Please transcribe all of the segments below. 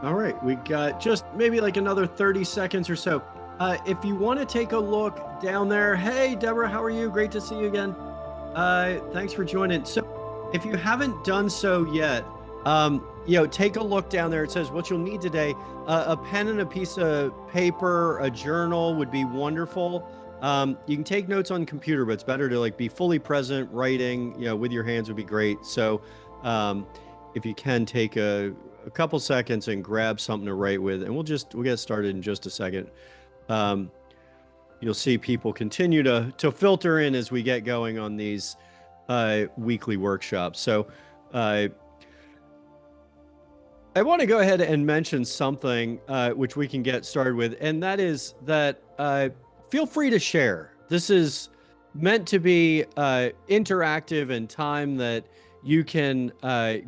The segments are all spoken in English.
All right, we got just maybe like another 30 seconds or so. If you want to take a look down there, hey, Deborah, how are you? Great to see you again. Thanks for joining. So, if you haven't done so yet, take a look down there. It says what you'll need today: a pen and a piece of paper, a journal would be wonderful. You can take notes on computer, but it's better to like be fully present. Writing, with your hands would be great. So, um, if you can take a couple seconds and grab something to write with, and we'll get started in just a second. Um, you'll see people continue to filter in as we get going on these weekly workshops. So uh, I want to go ahead and mention something which we can get started with, and that is that feel free to share. This is meant to be interactive and time that you can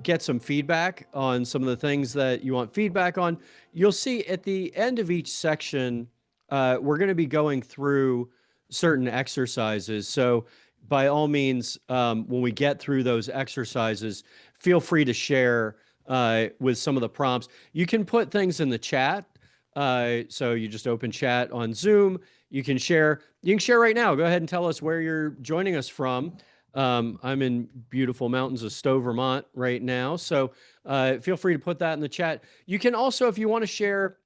get some feedback on some of the things that you want feedback on. You'll see at the end of each section, we're going to be going through certain exercises. So, by all means, when we get through those exercises, feel free to share with some of the prompts. You can put things in the chat. So you just open chat on Zoom. You can share. You can share right now. Go ahead and tell us where you're joining us from. I'm in beautiful mountains of Stowe, Vermont right now. So feel free to put that in the chat. You can also, if you want to share,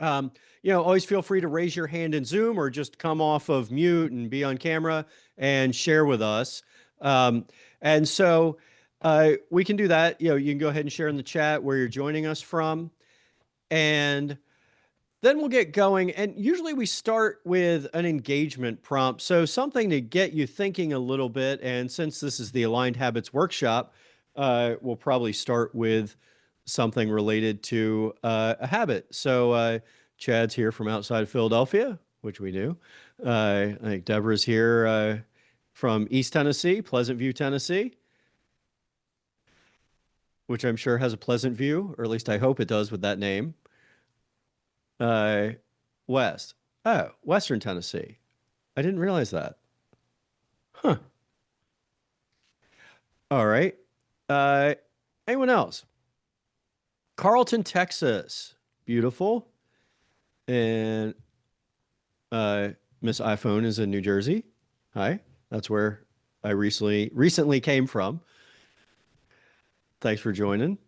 always feel free to raise your hand in Zoom or just come off of mute and be on camera and share with us. And so we can do that. You can go ahead and share in the chat where you're joining us from. And then we'll get going. And usually we start with an engagement prompt. So something to get you thinking a little bit. And since this is the Aligned Habits Workshop, we'll probably start with something related to a habit. So Chad's here from outside of Philadelphia, which we do. I think Deborah's here from East Tennessee, Pleasant View, Tennessee, which I'm sure has a pleasant view, or at least I hope it does with that name. Uh, West. Oh, Western Tennessee. I didn't realize that. Huh. All right. Uh, Anyone else? Carlton, Texas. Beautiful. And uh, Miss iPhone is in New Jersey. Hi. That's where I recently came from. Thanks for joining.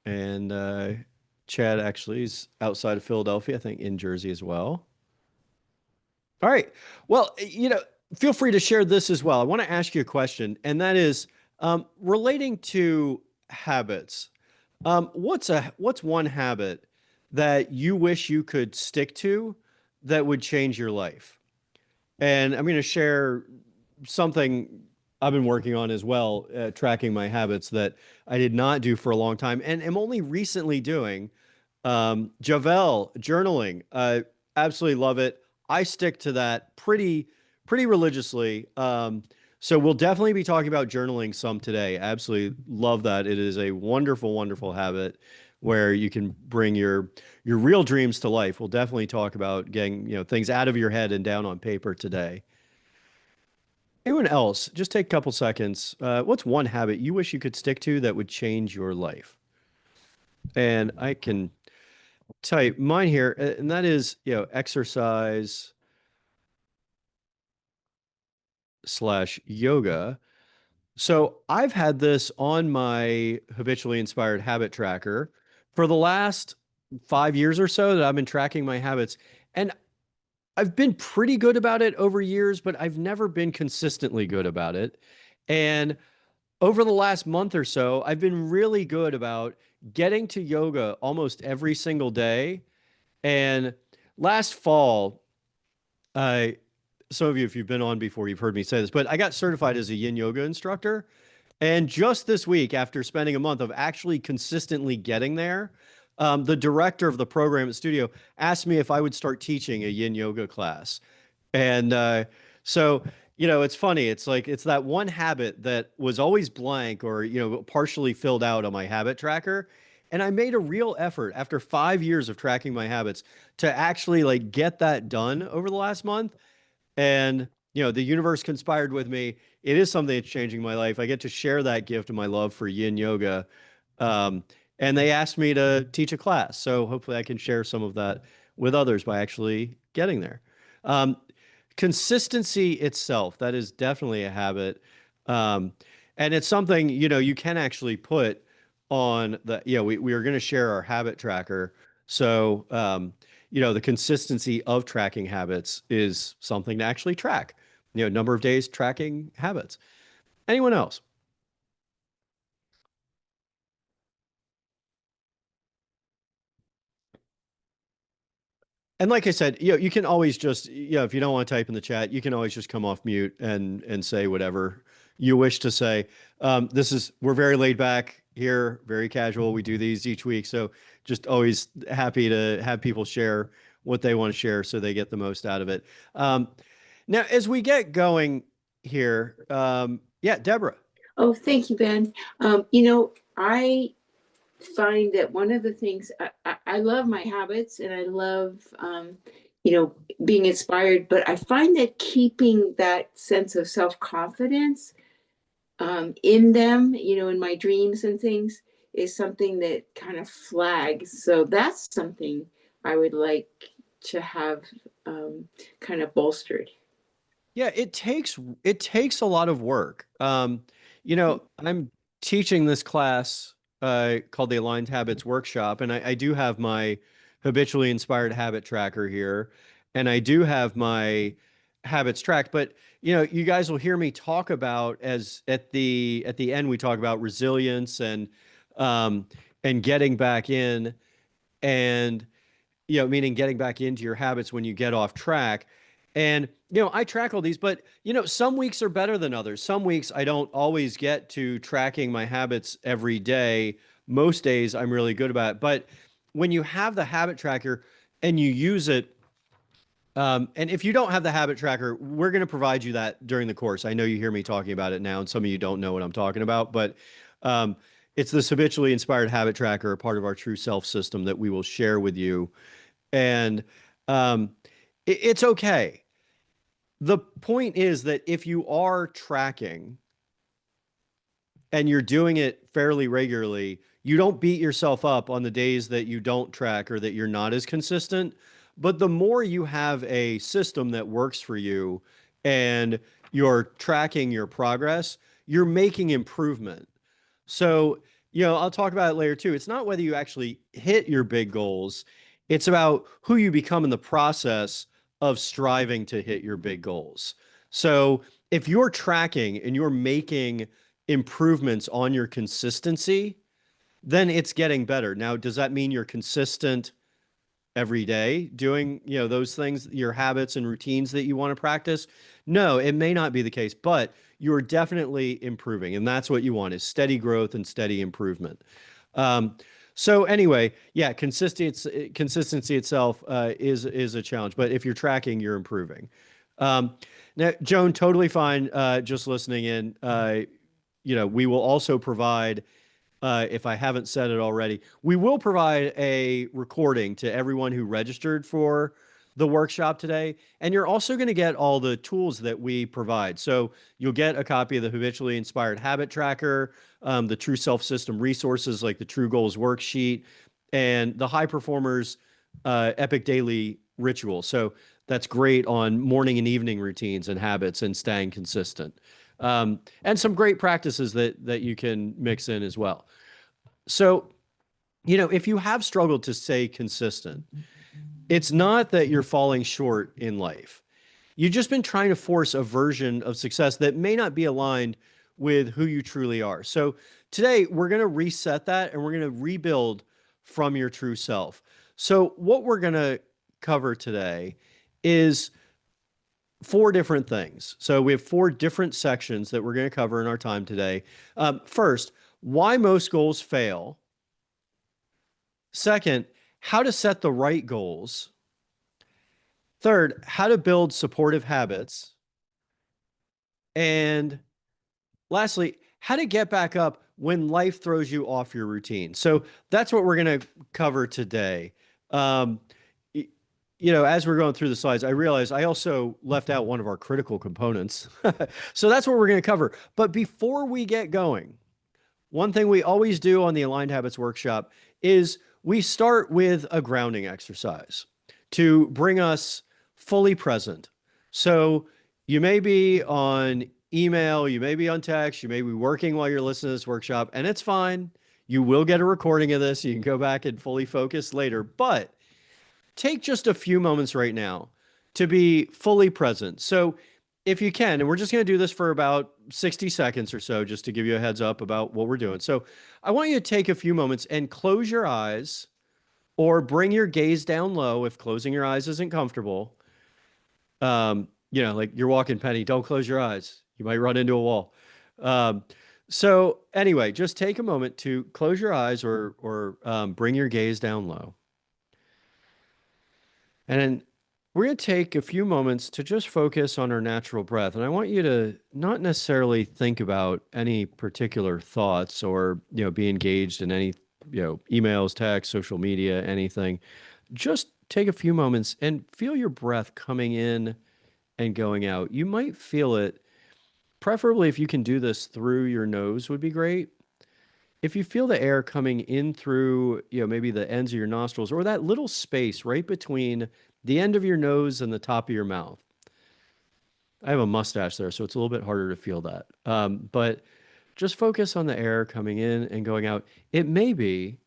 And Chad actually is outside of Philadelphia, I think in Jersey as well. All right. Well, feel free to share this as well. I want to ask you a question, and that is relating to habits. What's one habit that you wish you could stick to that would change your life? And I'm going to share something I've been working on as well, tracking my habits that I did not do for a long time and am only recently doing. Javel, journaling. Absolutely love it. I stick to that pretty religiously. So we'll definitely be talking about journaling some today. Absolutely love that. It is a wonderful, wonderful habit where you can bring your real dreams to life. We'll definitely talk about getting, things out of your head and down on paper today. Anyone else? Just take a couple seconds. What's one habit you wish you could stick to that would change your life? And I can tell you mine here, and that is, exercise slash yoga. So I've had this on my habitually inspired habit tracker for the last 5 years or so that I've been tracking my habits. And I've been pretty good about it over years, but I've never been consistently good about it. And over the last month or so, I've been really good about getting to yoga almost every single day. And last fall, I some of you, if you've been on before, you've heard me say this, but I got certified as a yin yoga instructor. And just this week, after spending a month of actually consistently getting there, the director of the program at studio asked me if I would start teaching a yin yoga class. And so, it's funny. It's like it's that one habit that was always blank or, partially filled out on my habit tracker. And I made a real effort after 5 years of tracking my habits to actually like get that done over the last month. And, the universe conspired with me. It is something that's changing my life. I get to share that gift of my love for yin yoga. Um, and they asked me to teach a class. So hopefully I can share some of that with others by actually getting there. Um, Consistency itself, that is definitely a habit. Um, and it's something, you can actually put on we are going to share our habit tracker. So, the consistency of tracking habits is something to actually track, number of days tracking habits. Anyone else? And like I said, you can always just, if you don't want to type in the chat, you can always just come off mute and say whatever you wish to say. We're very laid back here, very casual. We do these each week. So just always happy to have people share what they want to share so they get the most out of it. Now, as we get going here, yeah, Deborah. Oh, thank you, Ben. I find that one of the things I love my habits and I love, being inspired, but I find that keeping that sense of self-confidence in them, in my dreams and things, is something that kind of flags. So that's something I would like to have kind of bolstered. Yeah, it takes a lot of work. I'm teaching this class called the Aligned Habits Workshop, and I do have my habitually inspired habit tracker here, and I do have my habits tracked. But you guys will hear me talk about as at the end we talk about resilience um, and getting back in and meaning getting back into your habits when you get off track. And, I track all these, but, some weeks are better than others. Some weeks I don't always get to tracking my habits every day. Most days I'm really good about it. But when you have the habit tracker and you use it, and if you don't have the habit tracker, we're going to provide you that during the course. I know you hear me talking about it now, and some of you don't know what I'm talking about, but um, it's this habitually inspired habit tracker, a part of our true self system that we will share with you. And um, it's okay. The point is that if you are tracking and you're doing it fairly regularly, you don't beat yourself up on the days that you don't track or that you're not as consistent. But the more you have a system that works for you and you're tracking your progress, you're making improvement. So, I'll talk about it later too. It's not whether you actually hit your big goals, it's about who you become in the process of striving to hit your big goals. So, if you're tracking and you're making improvements on your consistency, then it's getting better. Now, does that mean you're consistent every day doing, those things, your habits and routines that you want to practice? No, it may not be the case, but you're definitely improving. And that's what you want, is steady growth and steady improvement. Um, so anyway, yeah, consistency itself is a challenge, but if you're tracking, you're improving. Now, Joan, totally fine. Just listening in. We will also provide, if I haven't said it already, we will provide a recording to everyone who registered for the workshop today. And you're also going to get all the tools that we provide. So you'll get a copy of the Habitually Inspired Habit Tracker, the True Self System resources like the True Goals Worksheet, and the High Performers Epic Daily Ritual. So that's great on morning and evening routines and habits and staying consistent. And some great practices that you can mix in as well. So, if you have struggled to stay consistent, it's not that you're falling short in life. You've just been trying to force a version of success that may not be aligned with who you truly are. So today we're going to reset that and we're going to rebuild from your true self. So what we're going to cover today is four different things. So we have four different sections that we're going to cover in our time today. First, why most goals fail. Second, how to set the right goals. Third, how to build supportive habits. And lastly, how to get back up when life throws you off your routine. So that's what we're going to cover today. Um, as we're going through the slides, I realized I also left out one of our critical components. So that's what we're going to cover. But before we get going, one thing we always do on the Aligned Habits Workshop is we start with a grounding exercise to bring us fully present. So you may be on email, you may be on text, you may be working while you're listening to this workshop, and it's fine. You will get a recording of this. You can go back and fully focus later, but take just a few moments right now to be fully present. So if you can, and we're just going to do this for about 60 seconds or so, just to give you a heads up about what we're doing. So I want you to take a few moments and close your eyes or bring your gaze down low if closing your eyes isn't comfortable. Like you're walking, Penny, don't close your eyes. You might run into a wall. Um, so anyway, just take a moment to close your eyes or bring your gaze down low. And then we're going to take a few moments to just focus on our natural breath. And I want you to not necessarily think about any particular thoughts or, be engaged in any, emails, text, social media, anything. Just take a few moments and feel your breath coming in and going out. You might feel it, preferably if you can do this through your nose would be great. If you feel the air coming in through, maybe the ends of your nostrils or that little space right between the end of your nose and the top of your mouth. I have a mustache there, so it's a little bit harder to feel that. But just focus on the air coming in and going out. It may be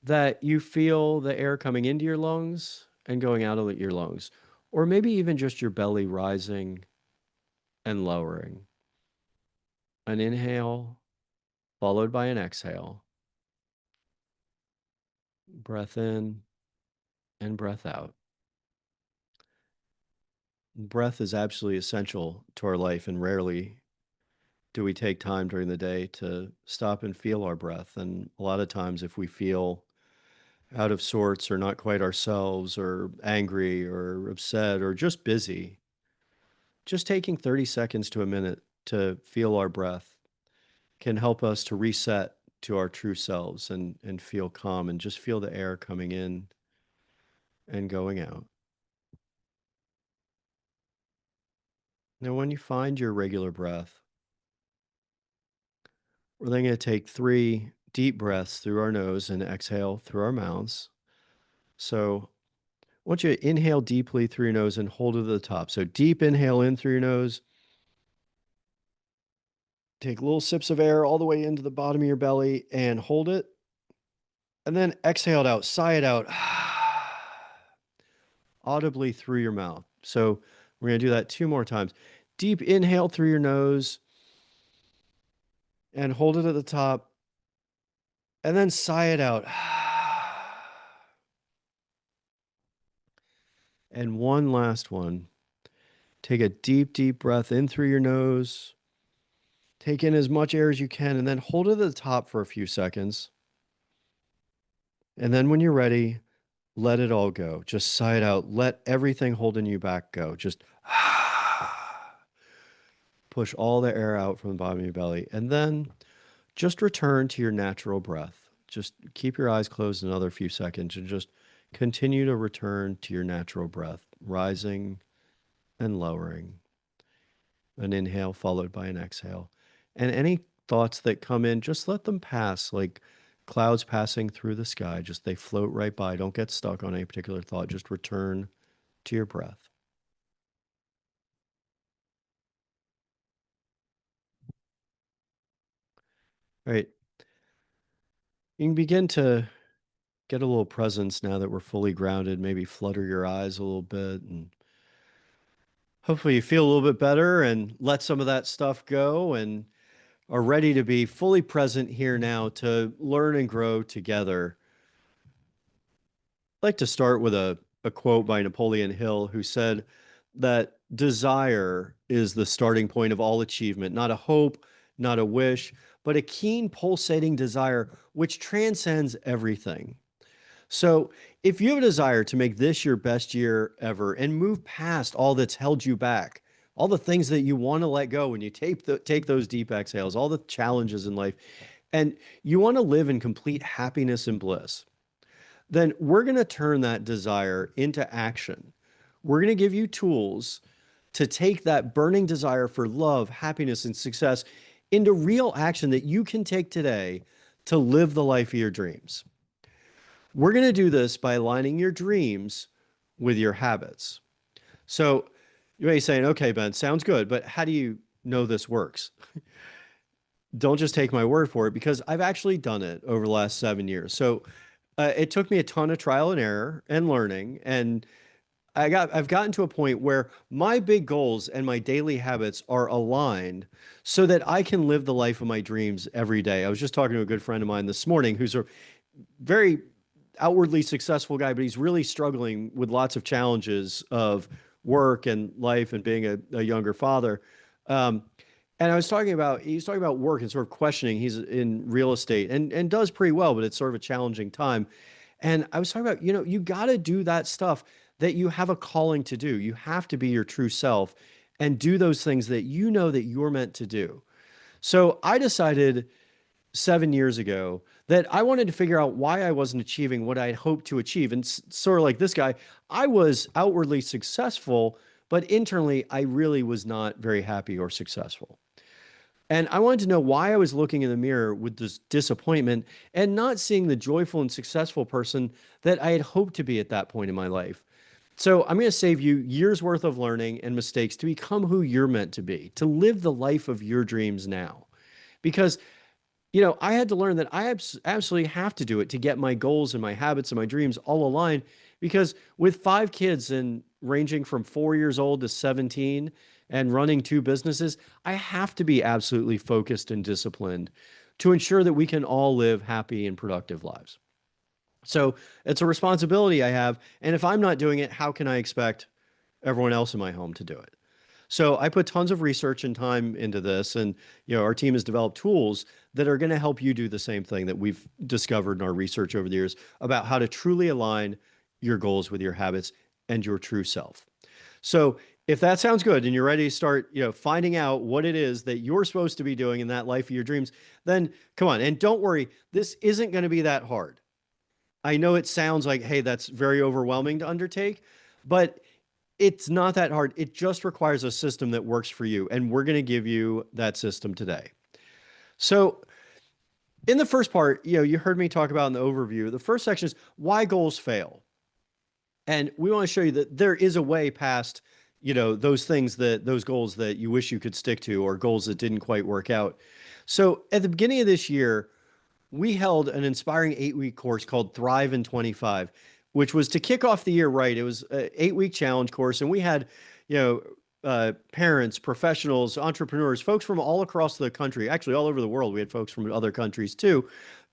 that you feel the air coming into your lungs and going out of your lungs, or maybe even just your belly rising and lowering. An inhale followed by an exhale. Breath in and breath out. Breath is absolutely essential to our life, and rarely do we take time during the day to stop and feel our breath. And a lot of times, if we feel out of sorts or not quite ourselves or angry or upset or just busy, just taking 30 seconds to a minute to feel our breath can help us to reset to our true selves and feel calm and just feel the air coming in and going out. Now, when you find your regular breath, we're then going to take 3 deep breaths through our nose and exhale through our mouths. So I want you to inhale deeply through your nose and hold it at the top. So deep inhale in through your nose. Take little sips of air all the way into the bottom of your belly and hold it. And then exhale it out, sigh it out audibly through your mouth. So we're going to do that 2 more times. Deep inhale through your nose and hold it at the top. And then sigh it out. And one last one. Take a deep, deep breath in through your nose. Take in as much air as you can and then hold it at the top for a few seconds. And then when you're ready, let it all go. Just sigh it out. Let everything holding you back go. Just push all the air out from the bottom of your belly. And then just return to your natural breath. Just keep your eyes closed another few seconds and just continue to return to your natural breath, rising and lowering. An inhale followed by an exhale. And any thoughts that come in, just let them pass like clouds passing through the sky. Just they float right by. Don't get stuck on any particular thought. Just return to your breath. All right. You can begin to get a little presence now that we're fully grounded. Maybe flutter your eyes a little bit and hopefully you feel a little bit better and let some of that stuff go and are ready to be fully present here now to learn and grow together. I'd like to start with a quote by Napoleon Hill, who said that desire is the starting point of all achievement, not a hope, not a wish, but a keen pulsating desire which transcends everything. So if you have a desire to make this your best year ever and move past all that's held you back, all the things that you want to let go when you take those deep exhales, all the challenges in life, and you want to live in complete happiness and bliss, then we're going to turn that desire into action. We're going to give you tools to take that burning desire for love, happiness, and success into real action that you can take today to live the life of your dreams. We're going to do this by aligning your dreams with your habits. So you may be saying, okay, Ben, sounds good, but how do you know this works? Don't just take my word for it, because I've actually done it over the last 7 years. So it took me a ton of trial and error and learning, and I've gotten to a point where my big goals and my daily habits are aligned so that I can live the life of my dreams every day. I was just talking to a good friend of mine this morning who's a very outwardly successful guy, but he's really struggling with lots of challenges of work and life and being a younger father. Um, and he's talking about work and sort of questioning. He's in real estate and does pretty well, but it's sort of a challenging time. And I was talking about, you got to do that stuff that you have a calling to do. You have to be your true self and do those things that you know that you're meant to do. So I decided 7 years ago that I wanted to figure out why I wasn't achieving what I had hoped to achieve. And sort of like this guy, I was outwardly successful, but internally, I really was not very happy or successful. And I wanted to know why I was looking in the mirror with this disappointment and not seeing the joyful and successful person that I had hoped to be at that point in my life. So I'm going to save you years worth of learning and mistakes to become who you're meant to be, to live the life of your dreams now. Because I had to learn that I absolutely have to do it to get my goals and my habits and my dreams all aligned. Because with 5 kids and ranging from 4 years old to 17 and running 2 businesses, I have to be absolutely focused and disciplined to ensure that we can all live happy and productive lives. So it's a responsibility I have. And if I'm not doing it, how can I expect everyone else in my home to do it? So I put tons of research and time into this, and our team has developed tools that are going to help you do the same thing that we've discovered in our research over the years about how to truly align your goals with your habits and your true self. So if that sounds good and you're ready to start, finding out what it is that you're supposed to be doing in that life of your dreams, then come on. And don't worry, this isn't going to be that hard. I know it sounds like, hey, that's very overwhelming to undertake, but it's not that hard. It just requires a system that works for you. And we're going to give you that system today. So in the first part, you heard me talk about in the overview, the first section is why goals fail. And we want to show you that there is a way past, those goals that you wish you could stick to, or goals that didn't quite work out. So at the beginning of this year, we held an inspiring 8-week course called Thrive in 25, which was to kick off the year right. It was an 8-week challenge course, and we had, parents, professionals, entrepreneurs, folks from all across the country, actually all over the world. We had folks from other countries too,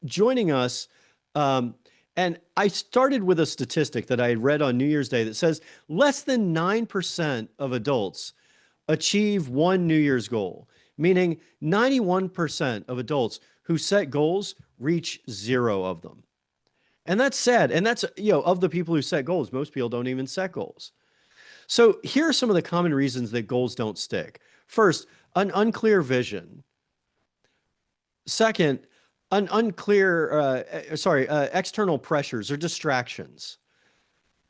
joining us. And I started with a statistic that I had read on New Year's Day that says less than 9% of adults achieve one New Year's goal, meaning 91% of adults who set goals reach 0 of them. And that's sad. And that's, of the people who set goals, most people don't even set goals. So here are some of the common reasons that goals don't stick. First, an unclear vision. Second, an unclear, external pressures or distractions.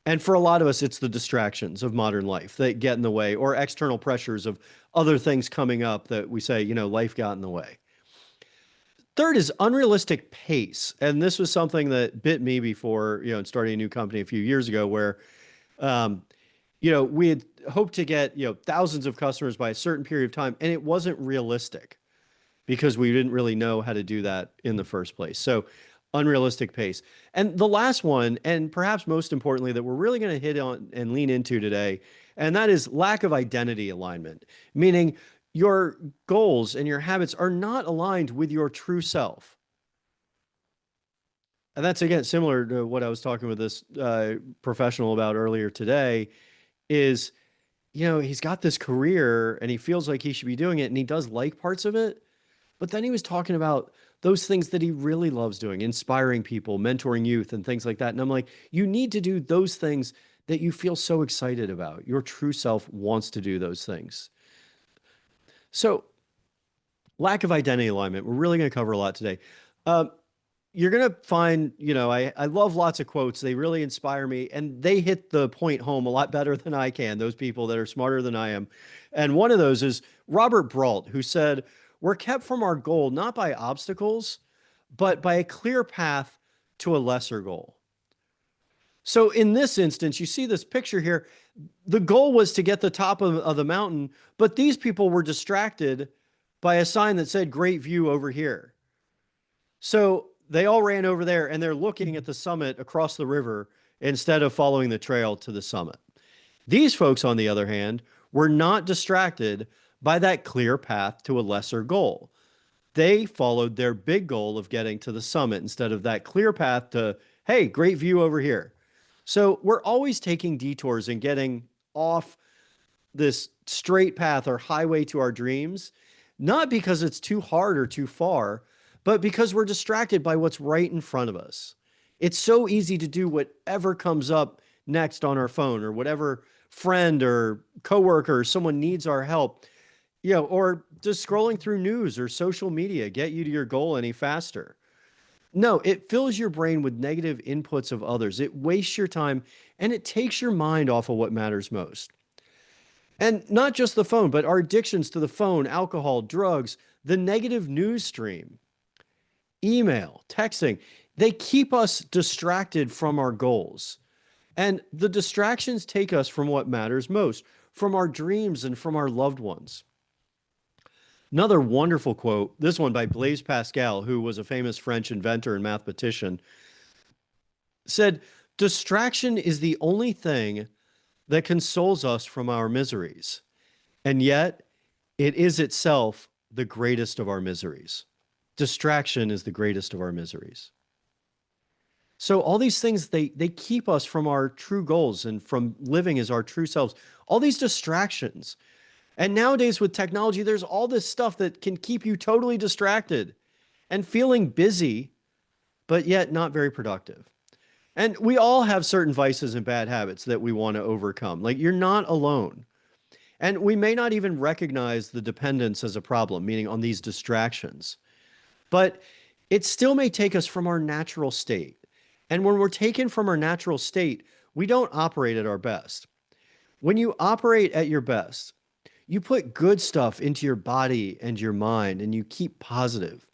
And for a lot of us, it's the distractions of modern life that get in the way, or external pressures of other things coming up that we say, life got in the way. Third is unrealistic pace. And this was something that bit me before, starting a new company a few years ago where, we had hoped to get, thousands of customers by a certain period of time, and it wasn't realistic because we didn't really know how to do that in the first place. So unrealistic pace. And the last one, and perhaps most importantly, that we're really going to hit on and lean into today, and that is lack of identity alignment, meaning your goals and your habits are not aligned with your true self. And that's, again, similar to what I was talking with this professional about earlier today is, he's got this career and he feels like he should be doing it and he does like parts of it. But then he was talking about those things that he really loves doing, inspiring people, mentoring youth and things like that. And I'm like, you need to do those things that you feel so excited about. Your true self wants to do those things. So lack of identity alignment, we're really going to cover a lot today. You're going to find, I love lots of quotes. They really inspire me and they hit the point home a lot better than I can, those people that are smarter than I am. And one of those is Robert Brault, who said, we're kept from our goal not by obstacles, but by a clear path to a lesser goal. So in this instance, you see this picture here. The goal was to get the top of the mountain, but these people were distracted by a sign that said great view over here. So they all ran over there and they're looking at the summit across the river instead of following the trail to the summit. These folks, on the other hand, were not distracted by that clear path to a lesser goal. They followed their big goal of getting to the summit instead of that clear path to, hey, great view over here. So we're always taking detours and getting off this straight path or highway to our dreams, not because it's too hard or too far, but because we're distracted by what's right in front of us. It's so easy to do whatever comes up next on our phone, or whatever friend or coworker or someone needs our help, or just scrolling through news or social media get you to your goal any faster. No, it fills your brain with negative inputs of others. It wastes your time and it takes your mind off of what matters most. And not just the phone, but our addictions to the phone, alcohol, drugs, the negative news stream, email, texting, they keep us distracted from our goals. And the distractions take us from what matters most, from our dreams and from our loved ones. Another wonderful quote, this one by Blaise Pascal, who was a famous French inventor and mathematician, said, "Distraction is the only thing that consoles us from our miseries, and yet it is itself the greatest of our miseries." Distraction is the greatest of our miseries. So all these things, they keep us from our true goals and from living as our true selves. All these distractions. And nowadays with technology, there's all this stuff that can keep you totally distracted and feeling busy, but yet not very productive. And we all have certain vices and bad habits that we want to overcome. Like, you're not alone. And we may not even recognize the dependence as a problem, meaning on these distractions. But it still may take us from our natural state. And when we're taken from our natural state, we don't operate at our best. When you operate at your best, you put good stuff into your body and your mind, and you keep positive.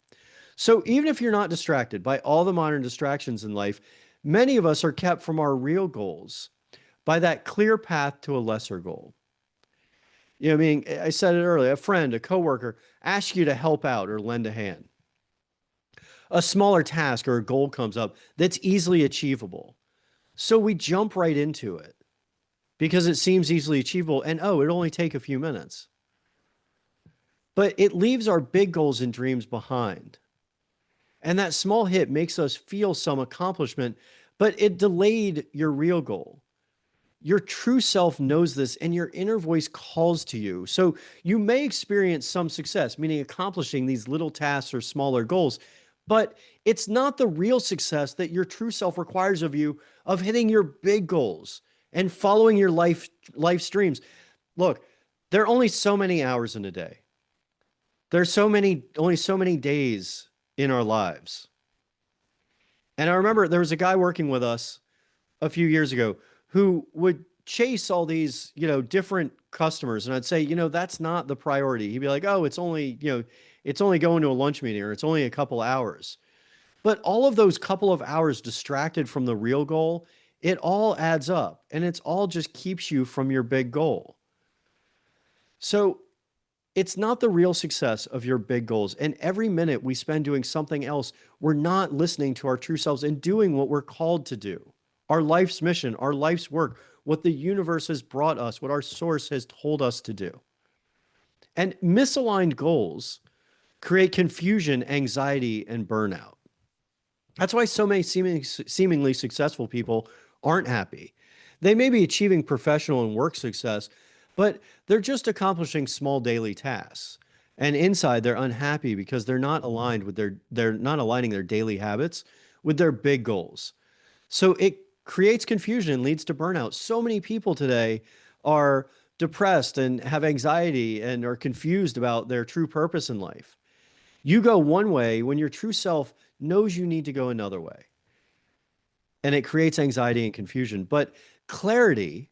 So even if you're not distracted by all the modern distractions in life, many of us are kept from our real goals by that clear path to a lesser goal. I mean, I said it earlier, a friend, a coworker asks you to help out or lend a hand. A smaller task or a goal comes up that's easily achievable. So we jump right into it because it seems easily achievable, and it'll only take a few minutes. But it leaves our big goals and dreams behind. And that small hit makes us feel some accomplishment, but it delayed your real goal. Your true self knows this, and your inner voice calls to you. So you may experience some success, meaning accomplishing these little tasks or smaller goals, but it's not the real success that your true self requires of you, of hitting your big goals and following your life's dreams. Look, there are only so many hours in a day. There's only so many days in our lives. And I remember there was a guy working with us a few years ago who would chase all these, different customers. And I'd say, that's not the priority. He'd be like, oh, it's only going to a lunch meeting, or it's only a couple hours. But all of those couple of hours distracted from the real goal, it all adds up, and it's all just keeps you from your big goal. So it's not the real success of your big goals. And every minute we spend doing something else, we're not listening to our true selves and doing what we're called to do. Our life's mission, our life's work, what the universe has brought us, what our source has told us to do. And misaligned goals create confusion, anxiety, and burnout. That's why so many seemingly successful people aren't happy. They may be achieving professional and work success, but they're just accomplishing small daily tasks. And inside, they're unhappy because they're not aligned with they're not aligning their daily habits with their big goals. So it creates confusion, leads to burnout. So many people today are depressed and have anxiety and are confused about their true purpose in life. You go one way when your true self knows you need to go another way. And it creates anxiety and confusion. But clarity,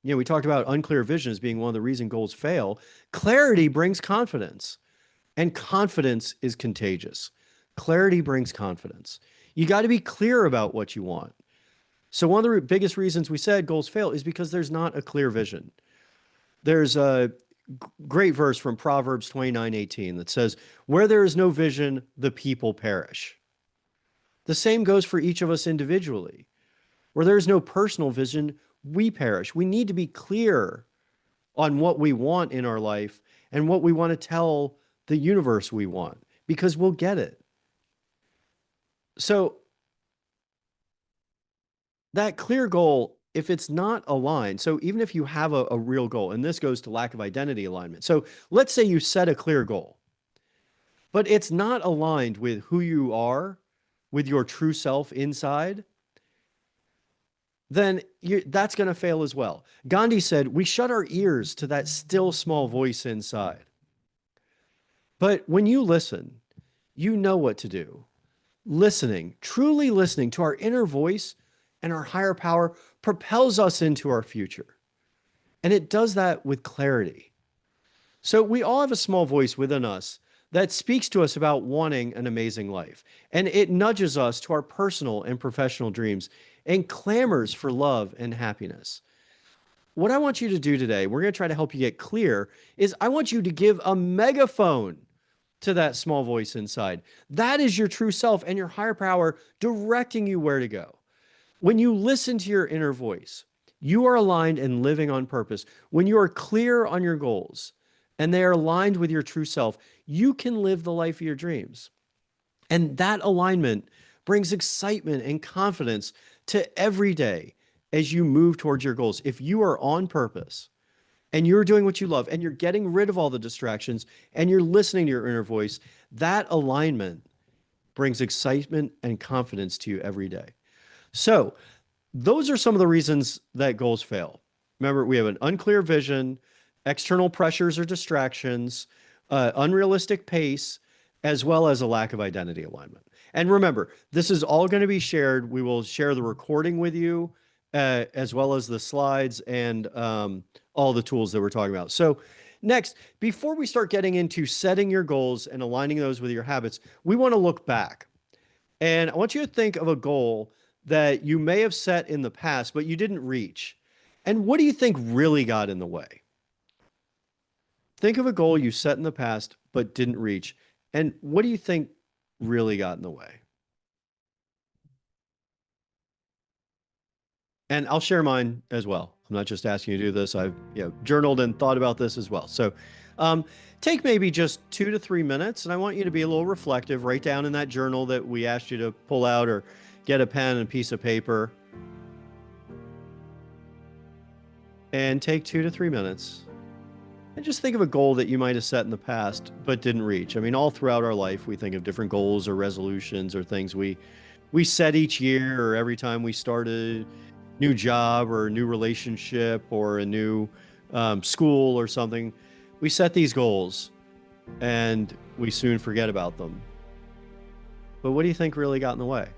we talked about unclear vision as being one of the reasons goals fail. Clarity brings confidence. And confidence is contagious. Clarity brings confidence. You got to be clear about what you want. So one of the biggest reasons we said goals fail is because there's not a clear vision. There's a great verse from Proverbs 29:18 that says, "Where there is no vision, the people perish." The same goes for each of us individually. Where there is no personal vision, we perish. We need to be clear on what we want in our life and what we want to tell the universe we want, because we'll get it. So that clear goal, if it's not aligned, so even if you have a real goal, and this goes to lack of identity alignment. So let's say you set a clear goal, but it's not aligned with who you are, with your true self inside, then that's going to fail as well. Gandhi said, we shut our ears to that still small voice inside. But when you listen, you know what to do. Listening, truly listening to our inner voice and our higher power propels us into our future. And it does that with clarity. So we all have a small voice within us that speaks to us about wanting an amazing life. And it nudges us to our personal and professional dreams and clamors for love and happiness. What I want you to do today, we're going to try to help you get clear, is I want you to give a megaphone to that small voice inside. That is your true self and your higher power directing you where to go. When you listen to your inner voice, you are aligned and living on purpose. When you are clear on your goals and they are aligned with your true self, you can live the life of your dreams. And that alignment brings excitement and confidence to every day as you move towards your goals. If you are on purpose and you're doing what you love and you're getting rid of all the distractions and you're listening to your inner voice, that alignment brings excitement and confidence to you every day. So those are some of the reasons that goals fail. Remember, we have an unclear vision, external pressures or distractions, unrealistic pace, as well as a lack of identity alignment. And remember, this is all going to be shared. We will share the recording with you, as well as the slides and all the tools that we're talking about. So next, before we start getting into setting your goals and aligning those with your habits, we want to look back. And I want you to think of a goal that you may have set in the past, but you didn't reach. And what do you think really got in the way? Think of a goal you set in the past, but didn't reach. And what do you think really got in the way? And I'll share mine as well. I'm not just asking you to do this. I've journaled and thought about this as well. So take maybe just 2 to 3 minutes, and I want you to be a little reflective. Write down in that journal that we asked you to pull out, or get a pen and a piece of paper. And take 2 to 3 minutes. And just think of a goal that you might have set in the past but didn't reach. I mean, all throughout our life, we think of different goals or resolutions or things we set each year, or every time we start a new job or a new relationship or a new school or something. We set these goals and we soon forget about them. But what do you think really got in the way?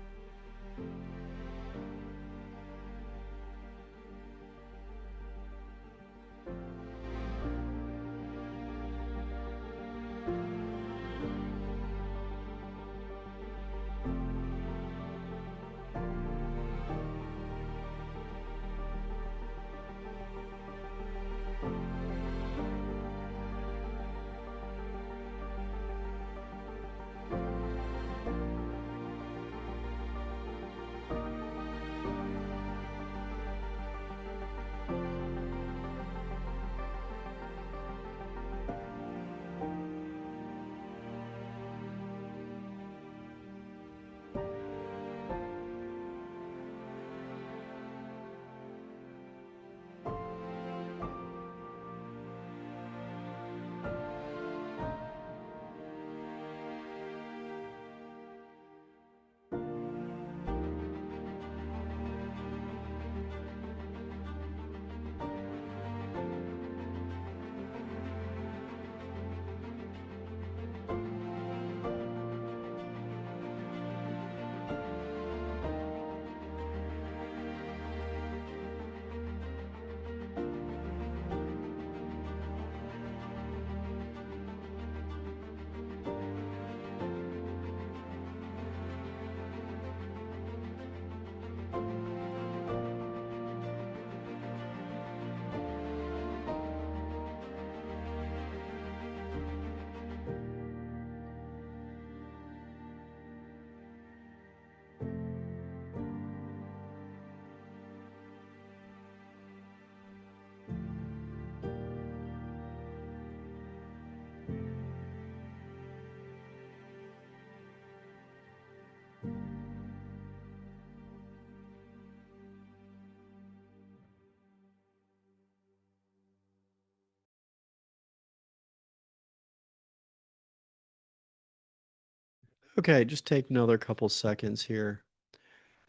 Okay, just take another couple seconds here.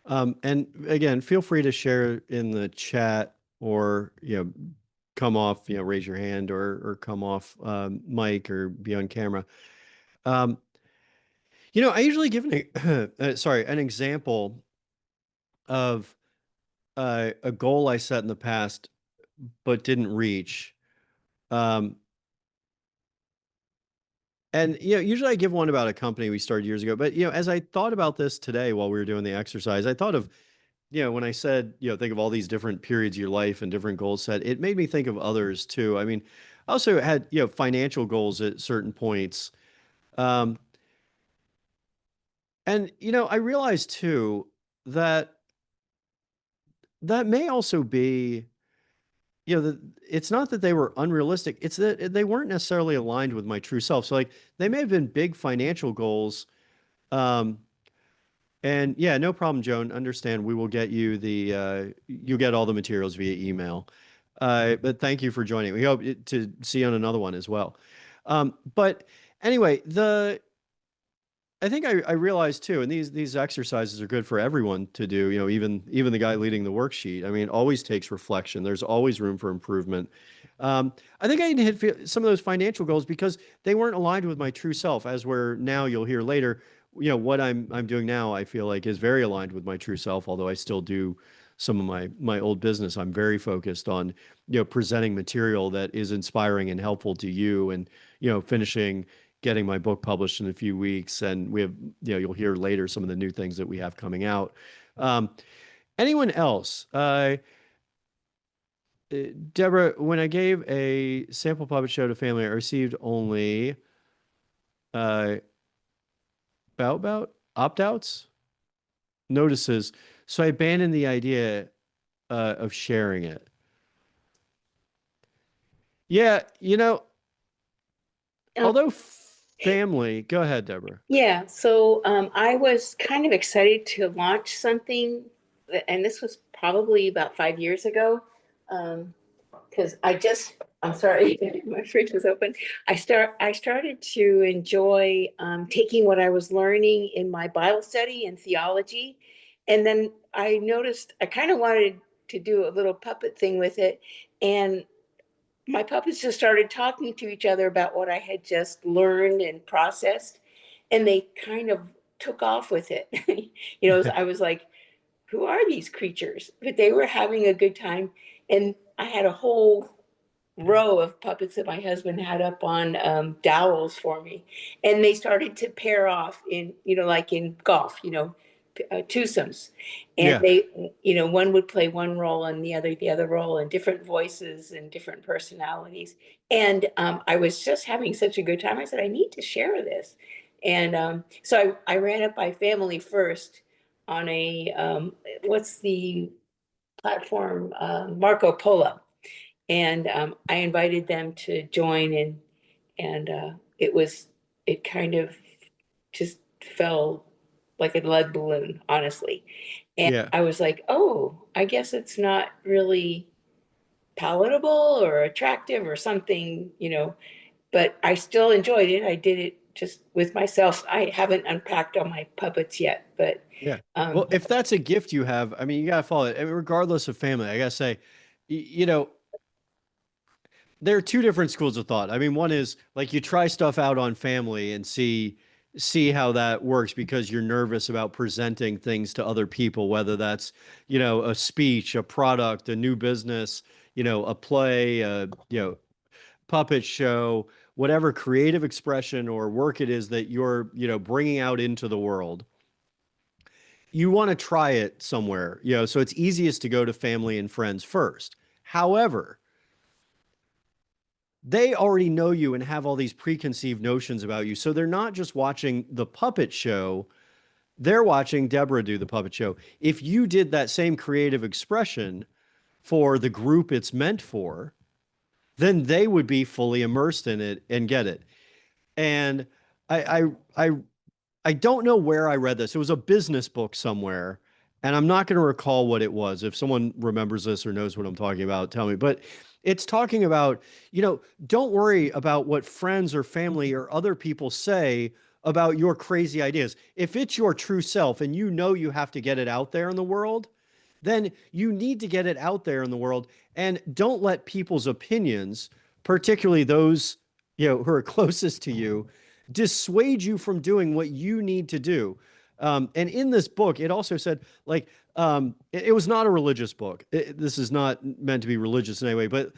And again, feel free to share in the chat or, come off, raise your hand or come off mic or be on camera. Um, I usually give an example of a goal I set in the past but didn't reach. Um, and usually I give one about a company we started years ago. But as I thought about this today while we were doing the exercise, I thought of when I said think of all these different periods of your life and different goals set. It made me think of others too. I mean, I also had financial goals at certain points, um, and I realized too that that may also be it's not that they were unrealistic, it's that they weren't necessarily aligned with my true self. So like they may have been big financial goals, um and yeah, no problem, Joan. Understand, we will get you you'll get all the materials via email. But thank you for joining. We hope to see you on another one as well. But anyway, I think I realized too, and these exercises are good for everyone to do. Even the guy leading the worksheet. I mean, it always takes reflection. There's always room for improvement. I think I need to hit some of those financial goals because they weren't aligned with my true self. As we're now, you'll hear later. What I'm doing now, I feel like is very aligned with my true self. Although I still do some of my old business, I'm very focused on presenting material that is inspiring and helpful to you, and finishing getting my book published in a few weeks. And we have, you'll hear later some of the new things that we have coming out. Um, Anyone else? Deborah, when I gave a sample puppet show to family, I received only uh, opt-outs, notices. So I abandoned the idea of sharing it. Yeah, Um, although family, go ahead, Deborah. yeah, so I was kind of excited to launch something, and this was probably about 5 years ago. Because I'm sorry, my fridge was open. I started to enjoy taking what I was learning in my Bible study and theology, and then I noticed I kind of wanted to do a little puppet thing with it, and my puppets just started talking to each other about what I had just learned and processed, and they kind of took off with it. I was like, who are these creatures? But they were having a good time. And I had a whole row of puppets that my husband had up on dowels for me. And they started to pair off in, like in golf, twosomes. And Yeah. they, one would play one role and the other role, and different voices and different personalities. And I was just having such a good time. I said, I need to share this. And so I ran it by family first on what's the platform, Marco Polo. And I invited them to join, and it kind of just fell like a lead balloon, honestly. And Yeah. I was like, oh, I guess it's not really palatable or attractive or something, but I still enjoyed it. I did it just with myself. I haven't unpacked all my puppets yet, but Yeah. um, Well, if that's a gift you have, I mean, you gotta follow it. I mean, regardless of family, I gotta say, there are two different schools of thought. I mean, one is like you try stuff out on family and see how that works because you're nervous about presenting things to other people, whether that's, a speech, a product, a new business, a play, puppet show, whatever creative expression or work it is that you're, bringing out into the world. You want to try it somewhere, so it's easiest to go to family and friends first. However, they already know you and have all these preconceived notions about you. So they're not just watching the puppet show, they're watching Deborah do the puppet show. If you did that same creative expression for the group it's meant for, then they would be fully immersed in it and get it. And I I I I don't know where I read this. It was a business book somewhere, and I'm not going to recall what it was. If someone remembers this or knows what I'm talking about, tell me. But it's talking about, don't worry about what friends or family or other people say about your crazy ideas. If it's your true self and you know you have to get it out there in the world, then you need to get it out there in the world, and don't let people's opinions, particularly those, who are closest to you, dissuade you from doing what you need to do. And in this book, it also said, like, it was not a religious book. This is not meant to be religious in any way, but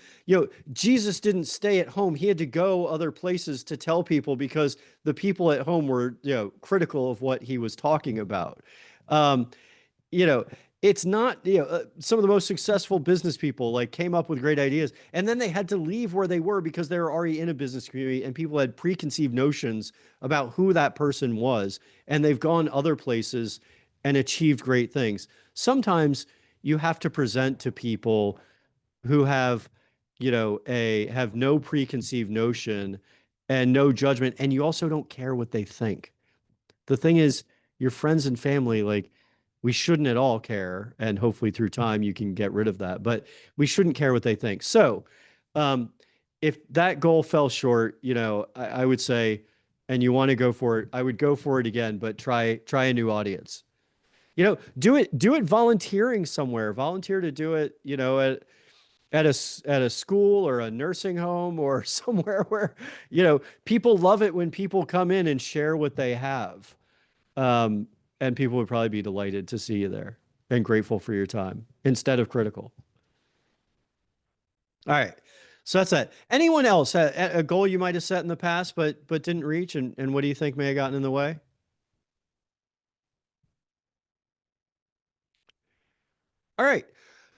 Jesus didn't stay at home. He had to go other places to tell people because the people at home were, critical of what he was talking about. Um, you know, it's not, some of the most successful business people like came up with great ideas and then they had to leave where they were because they were already in a business community and people had preconceived notions about who that person was. And they've gone other places and achieved great things. Sometimes you have to present to people who have, have no preconceived notion and no judgment. And you also don't care what they think. The thing is, your friends and family, like, we shouldn't at all care. And hopefully through time you can get rid of that, but we shouldn't care what they think. So, um, if that goal fell short, I would say, and you want to go for it, I would go for it again, but try a new audience. Do it volunteering somewhere. Volunteer to do it, at a school or a nursing home or somewhere where, people love it when people come in and share what they have. Um, and people would probably be delighted to see you there and grateful for your time instead of critical. All right. So that's that. Anyone else a goal you might have set in the past but didn't reach, and what do you think may have gotten in the way? All right.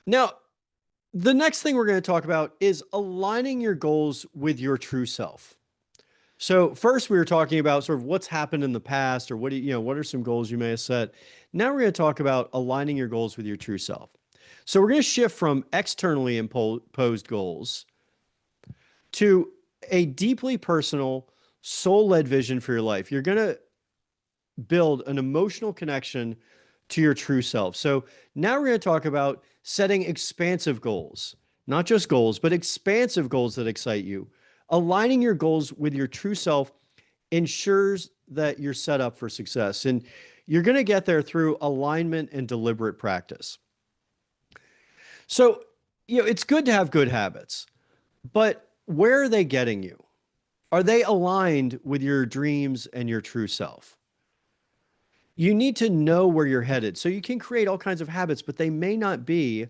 Now, the next thing we're going to talk about is aligning your goals with your true self. So first we were talking about sort of what's happened in the past or what are some goals you may have set. Now we're going to talk about aligning your goals with your true self. So we're going to shift from externally imposed goals to a deeply personal, soul-led vision for your life. You're going to build an emotional connection to your true self. So now we're going to talk about setting expansive goals, not just goals, but expansive goals that excite you. Aligning your goals with your true self ensures that you're set up for success. And you're going to get there through alignment and deliberate practice. So, it's good to have good habits, but where are they getting you? Are they aligned with your dreams and your true self? You need to know where you're headed. So you can create all kinds of habits, but they may not be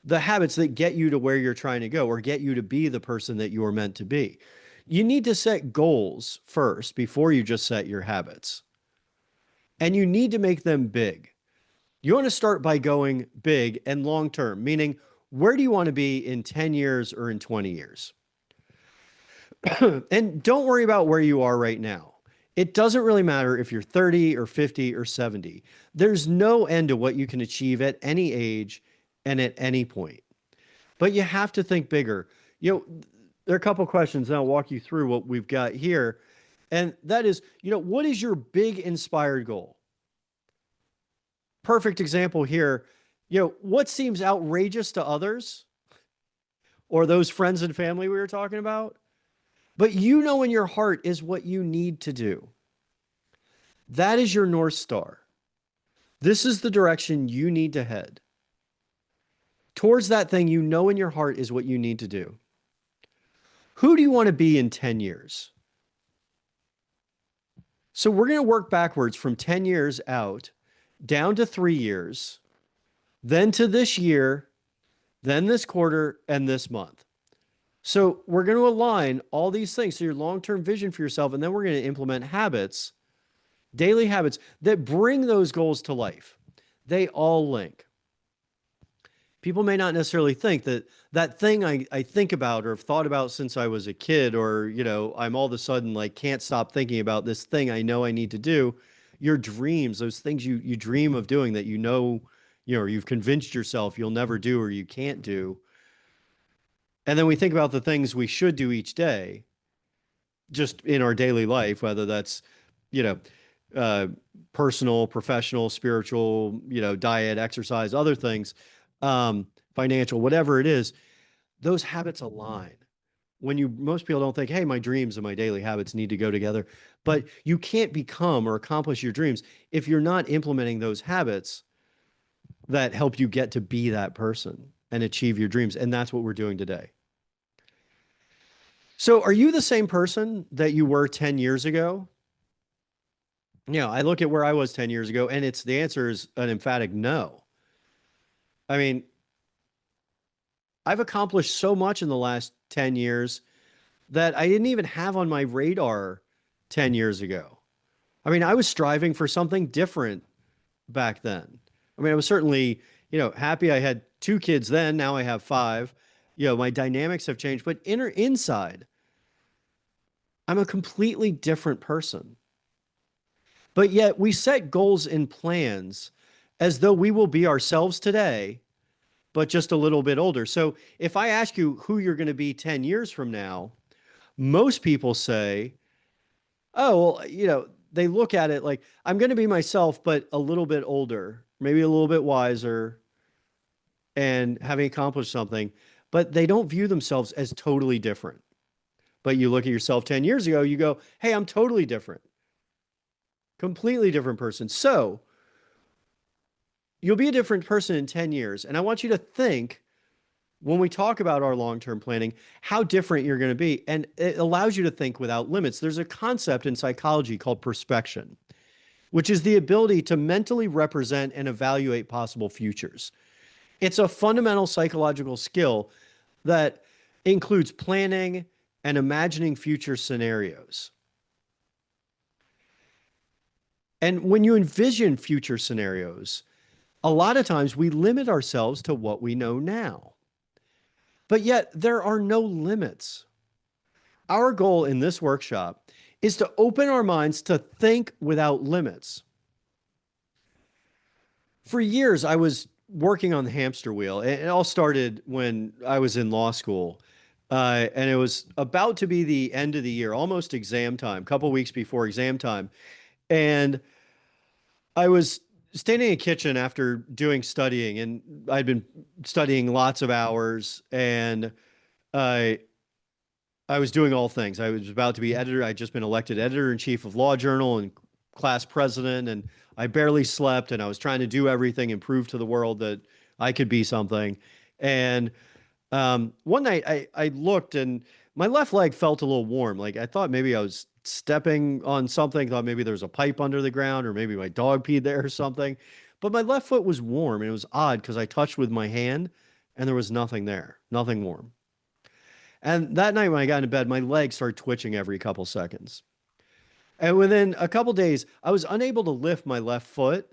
the habits that get you to where you're trying to go or get you to be the person that you are meant to be. You need to set goals first before you just set your habits. And you need to make them big. You want to start by going big and long term, meaning where do you want to be in 10 years or in 20 years? And don't worry about where you are right now. It doesn't really matter if you're 30 or 50 or 70. There's no end to what you can achieve at any age and at any point. But you have to think bigger. There are a couple questions, and I'll walk you through what we've got here. And that is, what is your big inspired goal? Perfect example here. What seems outrageous to others or those friends and family we were talking about, but in your heart is what you need to do. That is your North Star. This is the direction you need to head. Towards that thing in your heart is what you need to do. Who do you want to be in 10 years? So we're going to work backwards from 10 years out, down to 3 years, then to this year, then this quarter, and this month. So we're going to align all these things. So your long-term vision for yourself, and then we're going to implement habits, daily habits that bring those goals to life. They all link. People may not necessarily think that thing I think about or have thought about since I was a kid, or, I'm all of a sudden like can't stop thinking about this thing I know I need to do. Your dreams, those things you dream of doing that or you've convinced yourself you'll never do or you can't do. And then we think about the things we should do each day, just in our daily life, whether that's, personal, professional, spiritual, diet, exercise, other things, financial, whatever it is, those habits align. Most people don't think, hey, my dreams and my daily habits need to go together, but you can't become or accomplish your dreams if you're not implementing those habits that help you get to be that person and achieve your dreams. And that's what we're doing today. So, are you the same person that you were 10 years ago? I look at where I was 10 years ago, and it's the answer is an emphatic no. I mean, I've accomplished so much in the last 10 years that I didn't even have on my radar 10 years ago. I mean, I was striving for something different back then. I mean, I was certainly, happy I had two kids then. Now I have five. My dynamics have changed, but inside, I'm a completely different person. But yet we set goals and plans as though we will be ourselves today, but just a little bit older. So if I ask you who you're going to be 10 years from now, most people say, oh, well, they look at it like I'm going to be myself, but a little bit older, maybe a little bit wiser and having accomplished something, but they don't view themselves as totally different. But you look at yourself 10 years ago, you go, hey, I'm totally different, completely different person. So you'll be a different person in 10 years. And I want you to think when we talk about our long-term planning, how different you're going to be. And it allows you to think without limits. There's a concept in psychology called perspection, which is the ability to mentally represent and evaluate possible futures. It's a fundamental psychological skill that includes planning and imagining future scenarios. And when you envision future scenarios, a lot of times we limit ourselves to what we know now. But yet there are no limits. Our goal in this workshop is to open our minds to think without limits. For years, I was working on the hamster wheel. It all started when I was in law school. And it was about to be the end of the year, almost exam time, a couple weeks before exam time. And I was standing in the kitchen after doing studying, and I'd been studying lots of hours, and I I was doing all things. I was about to be editor. I'd just been elected editor in chief of Law Journal and class president, and I barely slept, and I was trying to do everything and prove to the world that I could be something. And one night I looked, and my left leg felt a little warm. Like I thought maybe I was stepping on something, thought maybe there was a pipe under the ground, or maybe my dog peed there or something. But my left foot was warm, and it was odd because I touched with my hand and there was nothing there, nothing warm. And that night when I got into bed, my legs started twitching every couple seconds. And within a couple days, I was unable to lift my left foot.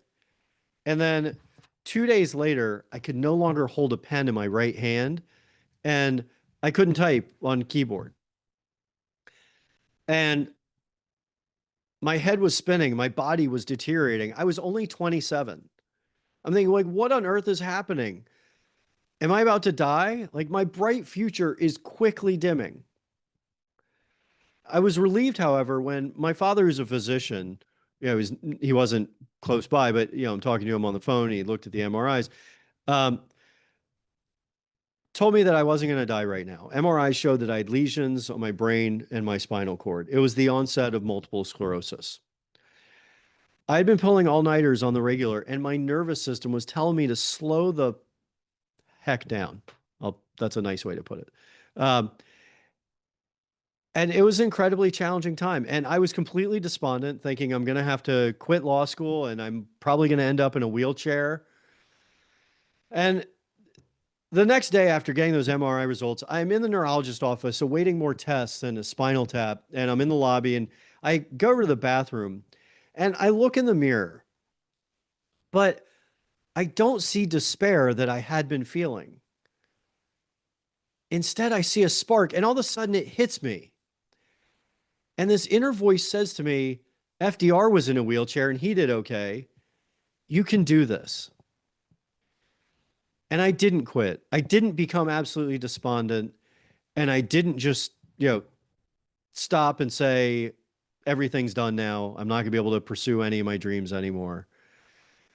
And then 2 days later, I could no longer hold a pen in my right hand, and I couldn't type on keyboard. And my head was spinning, my body was deteriorating. I was only 27. I'm thinking, like, what on earth is happening? Am I about to die? Like, my bright future is quickly dimming. I was relieved, however, when my father, who's a physician, he wasn't close by, but I'm talking to him on the phone. He looked at the MRIs, um, told me that I wasn't going to die right now. MRIs showed that I had lesions on my brain and my spinal cord. It was the onset of multiple sclerosis. I had been pulling all-nighters on the regular, and my nervous system was telling me to slow the heck down. That's a nice way to put it. And it was an incredibly challenging time. And I was completely despondent, thinking I'm going to have to quit law school and I'm probably going to end up in a wheelchair. And the next day after getting those MRI results, I'm in the neurologist office awaiting more tests and a spinal tap. And I'm in the lobby and I go over to the bathroom and I look in the mirror, but I don't see despair that I had been feeling. Instead, I see a spark, and all of a sudden it hits me. And this inner voice says to me, FDR was in a wheelchair and he did okay. You can do this. And I didn't quit. I didn't become absolutely despondent. And I didn't just, stop and say, everything's done now. I'm not going to be able to pursue any of my dreams anymore.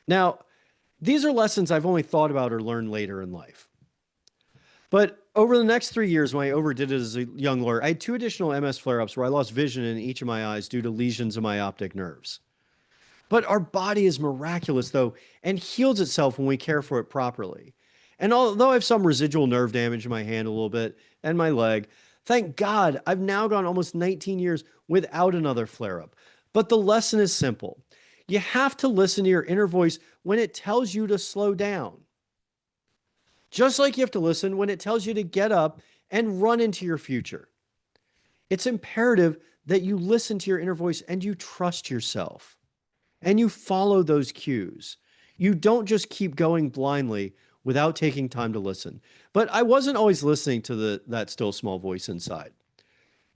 Now, these are lessons I've only thought about or learned later in life. But over the next 3 years, when I overdid it as a young lawyer, I had two additional MS flare-ups where I lost vision in each of my eyes due to lesions in my optic nerves. But our body is miraculous, though, and heals itself when we care for it properly. And although I have some residual nerve damage in my hand a little bit and my leg, thank God I've now gone almost 19 years without another flare up. But the lesson is simple. You have to listen to your inner voice when it tells you to slow down. Just like you have to listen when it tells you to get up and run into your future. It's imperative that you listen to your inner voice and you trust yourself and you follow those cues. You don't just keep going blindly without taking time to listen. But I wasn't always listening to that still small voice inside.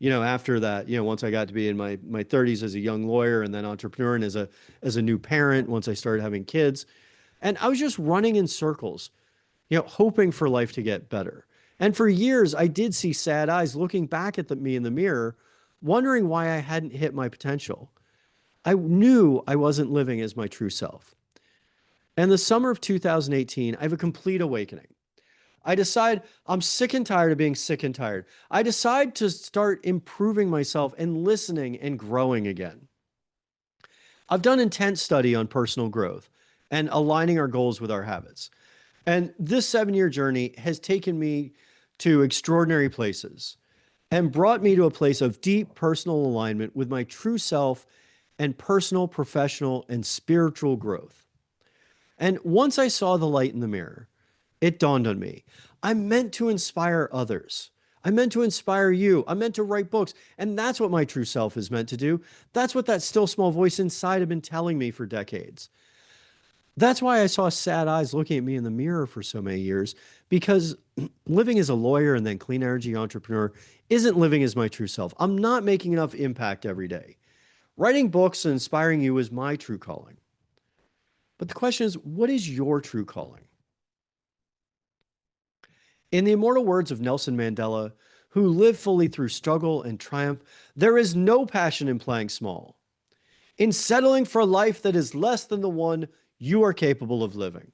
After that, once I got to be in my 30s as a young lawyer and then entrepreneur and as a new parent, once I started having kids, and I was just running in circles, hoping for life to get better. And for years, I did see sad eyes looking back at me in the mirror, wondering why I hadn't hit my potential. I knew I wasn't living as my true self. And the summer of 2018, I have a complete awakening. I decide I'm sick and tired of being sick and tired. I decide to start improving myself and listening and growing again. I've done intense study on personal growth and aligning our goals with our habits. And this 7-year journey has taken me to extraordinary places and brought me to a place of deep personal alignment with my true self and personal, professional, and spiritual growth. And once I saw the light in the mirror, it dawned on me. I'm meant to inspire others. I'm meant to inspire you. I'm meant to write books. And that's what my true self is meant to do. That's what that still small voice inside had been telling me for decades. That's why I saw sad eyes looking at me in the mirror for so many years, because living as a lawyer and then clean energy entrepreneur isn't living as my true self. I'm not making enough impact every day. Writing books and inspiring you is my true calling. But the question is, what is your true calling? In the immortal words of Nelson Mandela, who lived fully through struggle and triumph, there is no passion in playing small, in settling for a life that is less than the one you are capable of living.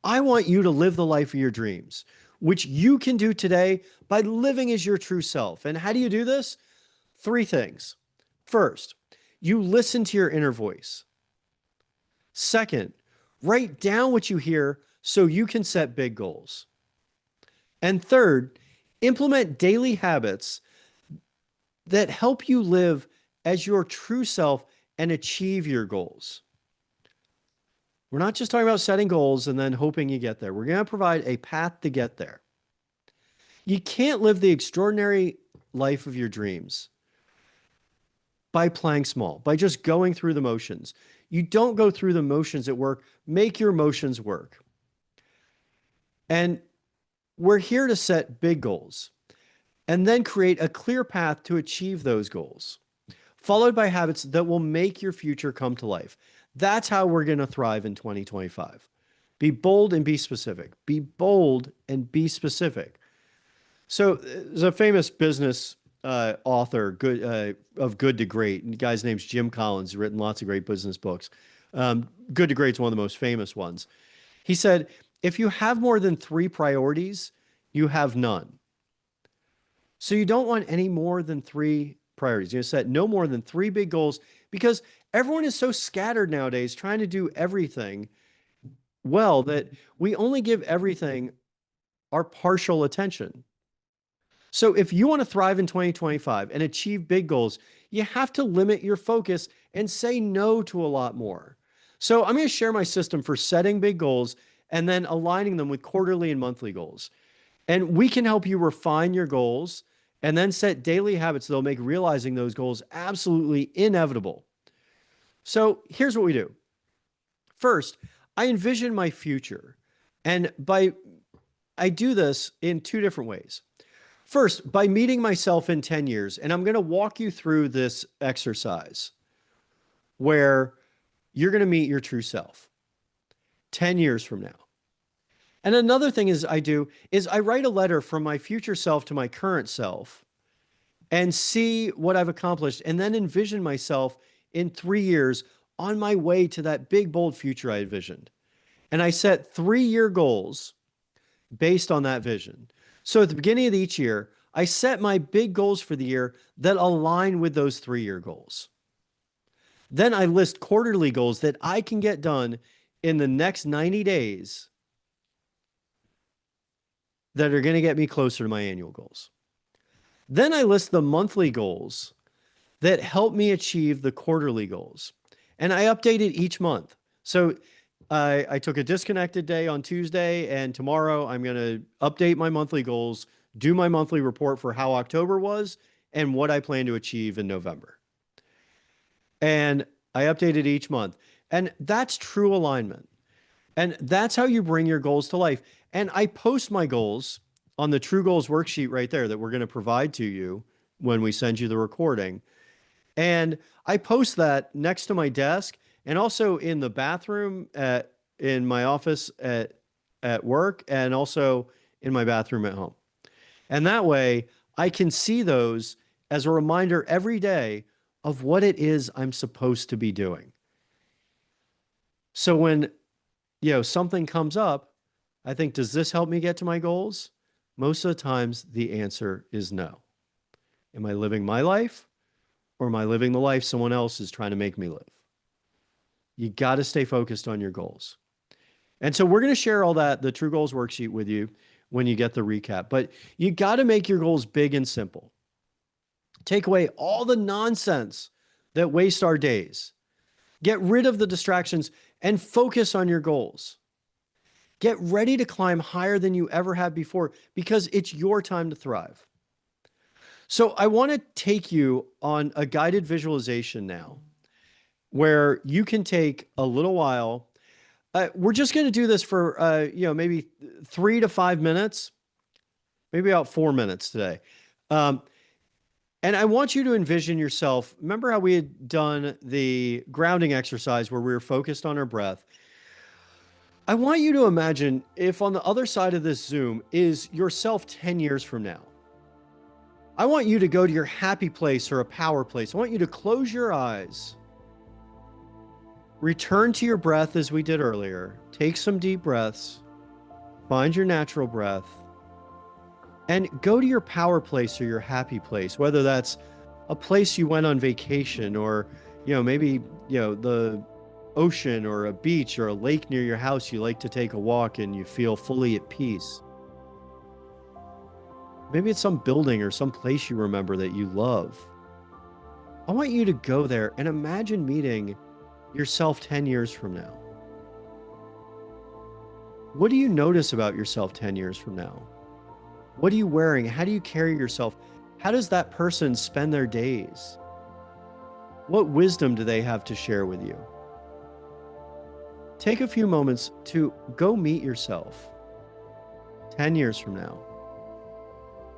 I want you to live the life of your dreams, which you can do today by living as your true self. And how do you do this? 3 things. First, you listen to your inner voice. Second, write down what you hear so you can set big goals. And third, implement daily habits that help you live as your true self and achieve your goals. We're not just talking about setting goals and then hoping you get there. We're going to provide a path to get there. You can't live the extraordinary life of your dreams by playing small, by just going through the motions. You don't go through the motions at work. Make your motions work. And we're here to set big goals and then create a clear path to achieve those goals, followed by habits that will make your future come to life. That's how we're going to thrive in 2025. Be bold and be specific. Be bold and be specific. So there's a famous business author of Good to Great. And the guy's name's Jim Collins. He's written lots of great business books. Good to Great's one of the most famous ones. He said, if you have more than 3 priorities, you have none. So you don't want any more than 3 priorities. You set no more than 3 big goals, because everyone is so scattered nowadays trying to do everything well that we only give everything our partial attention. So if you want to thrive in 2025 and achieve big goals, you have to limit your focus and say no to a lot more. So I'm going to share my system for setting big goals and then aligning them with quarterly and monthly goals. And we can help you refine your goals and then set daily habits that'll make realizing those goals absolutely inevitable. So here's what we do. First, I envision my future. And I do this in 2 different ways. First, by meeting myself in 10 years, and I'm going to walk you through this exercise where you're going to meet your true self 10 years from now. And another thing I write a letter from my future self to my current self and see what I've accomplished, and then envision myself in 3 years on my way to that big, bold future I envisioned. And I set 3-year goals based on that vision. So at the beginning of each year, I set my big goals for the year that align with those 3-year goals. Then I list quarterly goals that I can get done in the next 90 days that are going to get me closer to my annual goals. Then I list the monthly goals that help me achieve the quarterly goals. And I update it each month. So I took a disconnected day on Tuesday, and tomorrow I'm going to update my monthly goals, do my monthly report for how October was, and what I plan to achieve in November. And I update it each month. And that's true alignment. And that's how you bring your goals to life. And I post my goals on the True Goals worksheet right there that we're going to provide to you when we send you the recording. And I post that next to my desk and also in the bathroom in my office at work, and also in my bathroom at home. And that way I can see those as a reminder every day of what it is I'm supposed to be doing. So when, something comes up, I think, does this help me get to my goals? Most of the times the answer is no. Am I living my life, or am I living the life someone else is trying to make me live? You got to stay focused on your goals. And so we're going to share all that, the True Goals worksheet, with you when you get the recap. But you got to make your goals big and simple. Take away all the nonsense that wastes our days. Get rid of the distractions and focus on your goals. Get ready to climb higher than you ever have before, because it's your time to thrive. So I want to take you on a guided visualization now, where you can take a little while. We're just going to do this for, maybe 3 to 5 minutes, maybe about 4 minutes today. And I want you to envision yourself. Remember how we had done the grounding exercise where we were focused on our breath? I want you to imagine if on the other side of this Zoom is yourself 10 years from now. I want you to go to your happy place or a power place. I want you to close your eyes, return to your breath as we did earlier. Take some deep breaths, find your natural breath, and go to your power place or your happy place, whether that's a place you went on vacation, or, maybe, the ocean or a beach or a lake near your house you like to take a walk and you feel fully at peace. Maybe it's some building or some place you remember that you love. I want you to go there and imagine meeting yourself 10 years from now. What do you notice about yourself 10 years from now? What are you wearing? How do you carry yourself? How does that person spend their days? What wisdom do they have to share with you? Take a few moments to go meet yourself 10 years from now.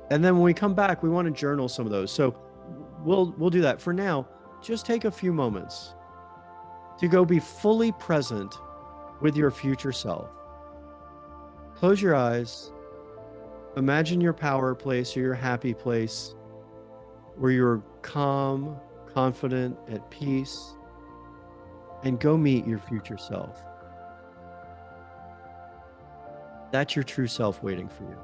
And then when we come back, we want to journal some of those. So we'll do that. For now, just take a few moments to go be fully present with your future self. Close your eyes. Imagine your power place or your happy place where you're calm, confident, at peace, and go meet your future self. That's your true self waiting for you.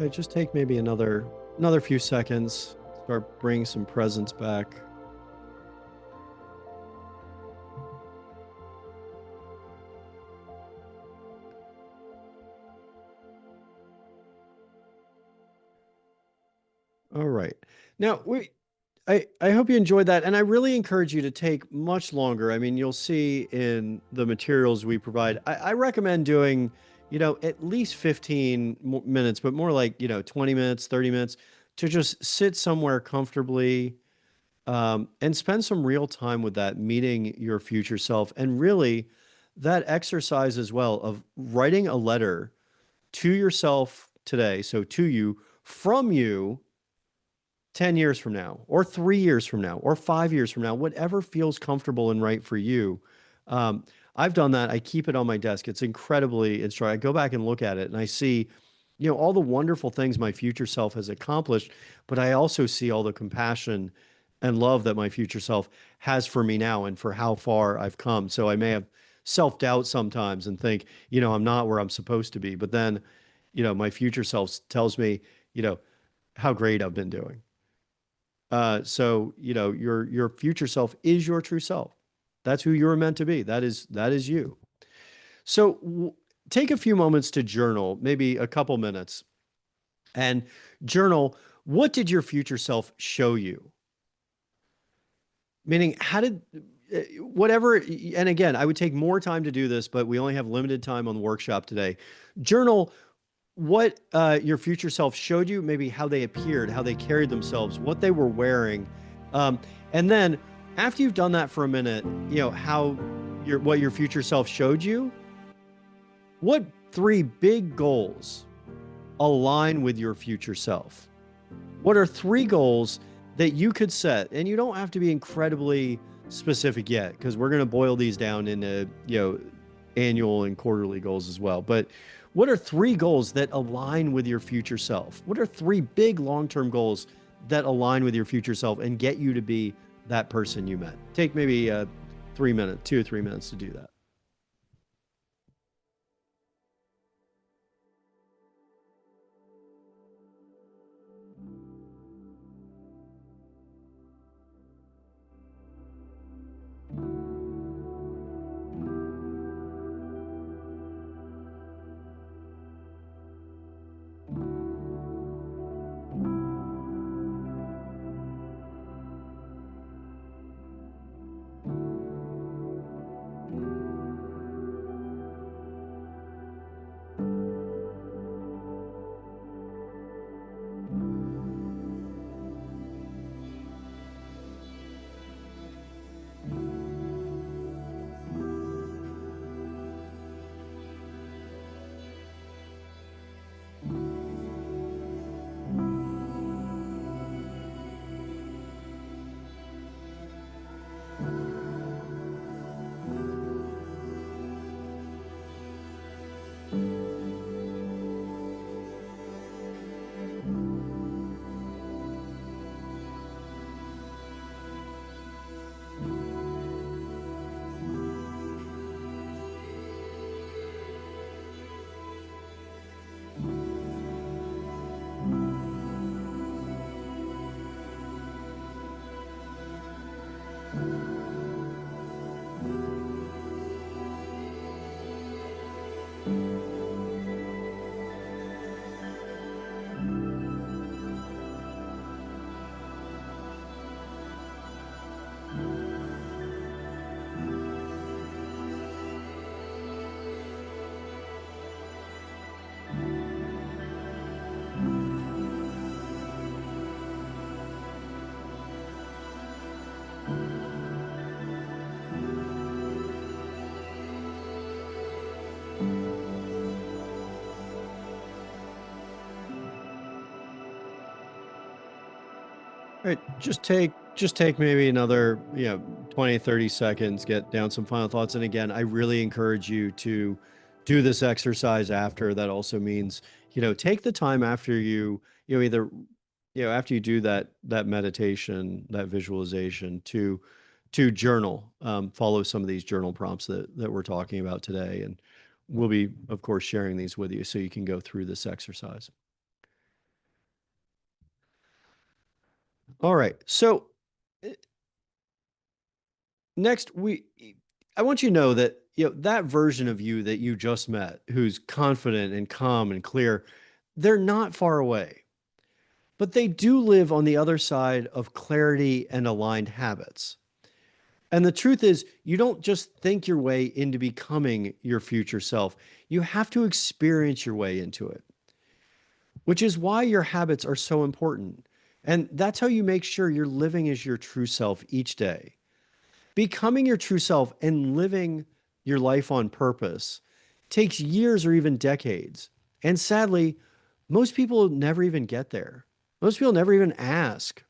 Just take maybe another few seconds, start bringing some presence back. All right. Now, I hope you enjoyed that, and I really encourage you to take much longer. I mean, you'll see in the materials we provide. I recommend doing, at least 15 minutes, but more like, 20 minutes, 30 minutes to just sit somewhere comfortably, and spend some real time with that, meeting your future self, and really that exercise as well of writing a letter to yourself today. So to you, from you 10 years from now, or 3 years from now, or 5 years from now, whatever feels comfortable and right for you. Um, I've done that. I keep it on my desk. It's incredibly inspiring. I go back and look at it and I see, all the wonderful things my future self has accomplished, but I also see all the compassion and love that my future self has for me now and for how far I've come. So I may have self-doubt sometimes and think, I'm not where I'm supposed to be. But then, my future self tells me, how great I've been doing. So, your future self is your true self. That's who you're meant to be. That is you. So take a few moments to journal, maybe a couple minutes, and journal, what did your future self show you? Meaning, how did whatever, and again, I would take more time to do this, but we only have limited time on the workshop today. Journal what your future self showed you, maybe how they appeared, how they carried themselves, what they were wearing. Um, and then after you've done that for a minute, how what your future self showed you, what three big goals align with your future self? What are three goals that you could set? And you don't have to be incredibly specific yet, because we're going to boil these down into, annual and quarterly goals as well. But what are three goals that align with your future self? What are three big long-term goals that align with your future self and get you to be that person you met? Take maybe 3 minutes, 2 or 3 minutes to do that. All right, just take maybe another, 20, 30 seconds, get down some final thoughts. And again, I really encourage you to do this exercise after. That also means, take the time after either, after you do that meditation, that visualization, to journal, follow some of these journal prompts that we're talking about today. And we'll be, of course, sharing these with you so you can go through this exercise. All right. So uh, next I want you to know that that version of you that you just met, who's confident and calm and clear, they're not far away. But they do live on the other side of clarity and aligned habits. And the truth is, you don't just think your way into becoming your future self. You have to experience your way into it, which is why your habits are so important. And that's how you make sure you're living as your true self each day. Becoming your true self and living your life on purpose takes years or even decades. And sadly, most people never even get there. Most people never even ask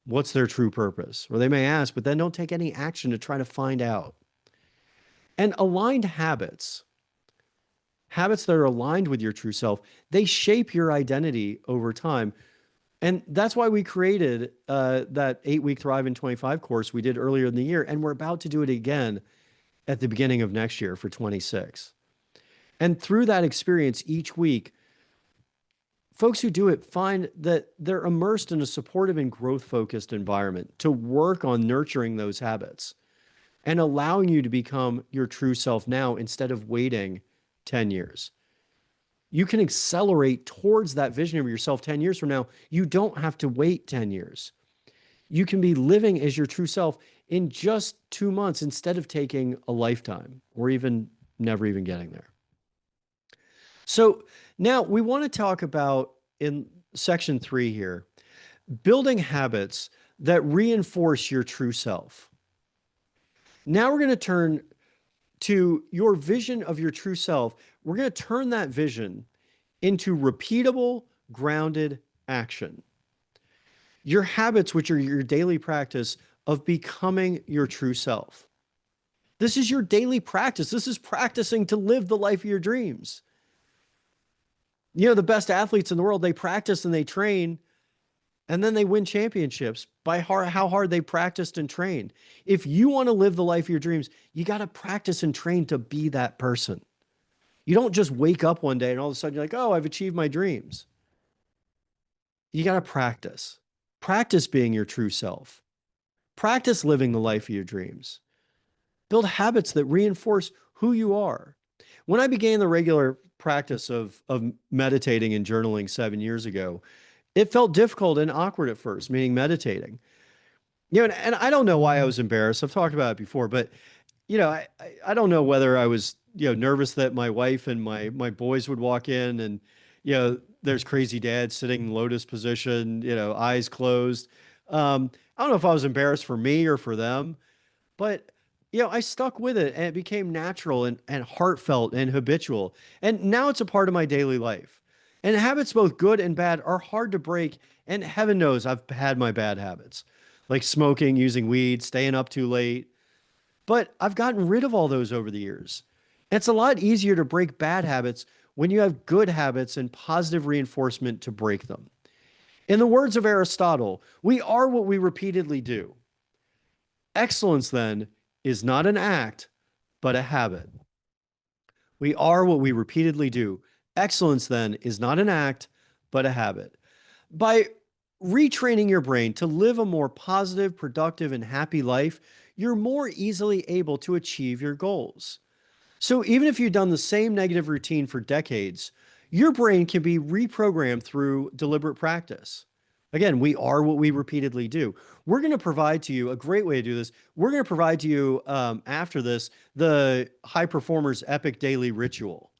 what's their true purpose, or they may ask, but then don't take any action to try to find out. And aligned habits, habits that are aligned with your true self, they shape your identity over time. And that's why we created that 8-week Thrive in 25 course we did earlier in the year. And we're about to do it again at the beginning of next year for 26. And through that experience each week, folks who do it find that they're immersed in a supportive and growth focused environment to work on nurturing those habits and allowing you to become your true self now instead of waiting 10 years. You can accelerate towards that vision of yourself 10 years from now. You don't have to wait 10 years. You can be living as your true self in just 2 months instead of taking a lifetime or even never even getting there. So now we want to talk about in section 3 here, building habits that reinforce your true self. Now we're going to turn to your vision of your true self. We're going to turn that vision into repeatable, grounded action. Your habits, which are your daily practice of becoming your true self. This is your daily practice. This is practicing to live the life of your dreams. The best athletes in the world, they practice and they train, and then they win championships by how hard they practiced and trained. If you want to live the life of your dreams, you got to practice and train to be that person. You don't just wake up one day and all of a sudden you're like, oh, I've achieved my dreams. You got to practice. Practice being your true self. Practice living the life of your dreams. Build habits that reinforce who you are. When I began the regular practice of meditating and journaling 7 years ago, it felt difficult and awkward at first, meaning meditating. And I don't know why I was embarrassed. I've talked about it before, but I don't know whether I was nervous that my wife and my boys would walk in and there's crazy dad sitting in lotus position, eyes closed. I don't know if I was embarrassed for me or for them, but I stuck with it and it became natural and heartfelt and habitual. And now it's a part of my daily life. And habits, both good and bad, are hard to break. And heaven knows I've had my bad habits, like smoking, using weed, staying up too late. But I've gotten rid of all those over the years. It's a lot easier to break bad habits when you have good habits and positive reinforcement to break them. In the words of Aristotle, we are what we repeatedly do. Excellence, then, is not an act, but a habit. We are what we repeatedly do. Excellence, then, is not an act, but a habit. By retraining your brain to live a more positive, productive, and happy life, you're more easily able to achieve your goals. So even if you've done the same negative routine for decades, your brain can be reprogrammed through deliberate practice. Again, we are what we repeatedly do. We're going to provide to you a great way to do this. We're going to provide to you after this the High Performers Epic Daily Ritual.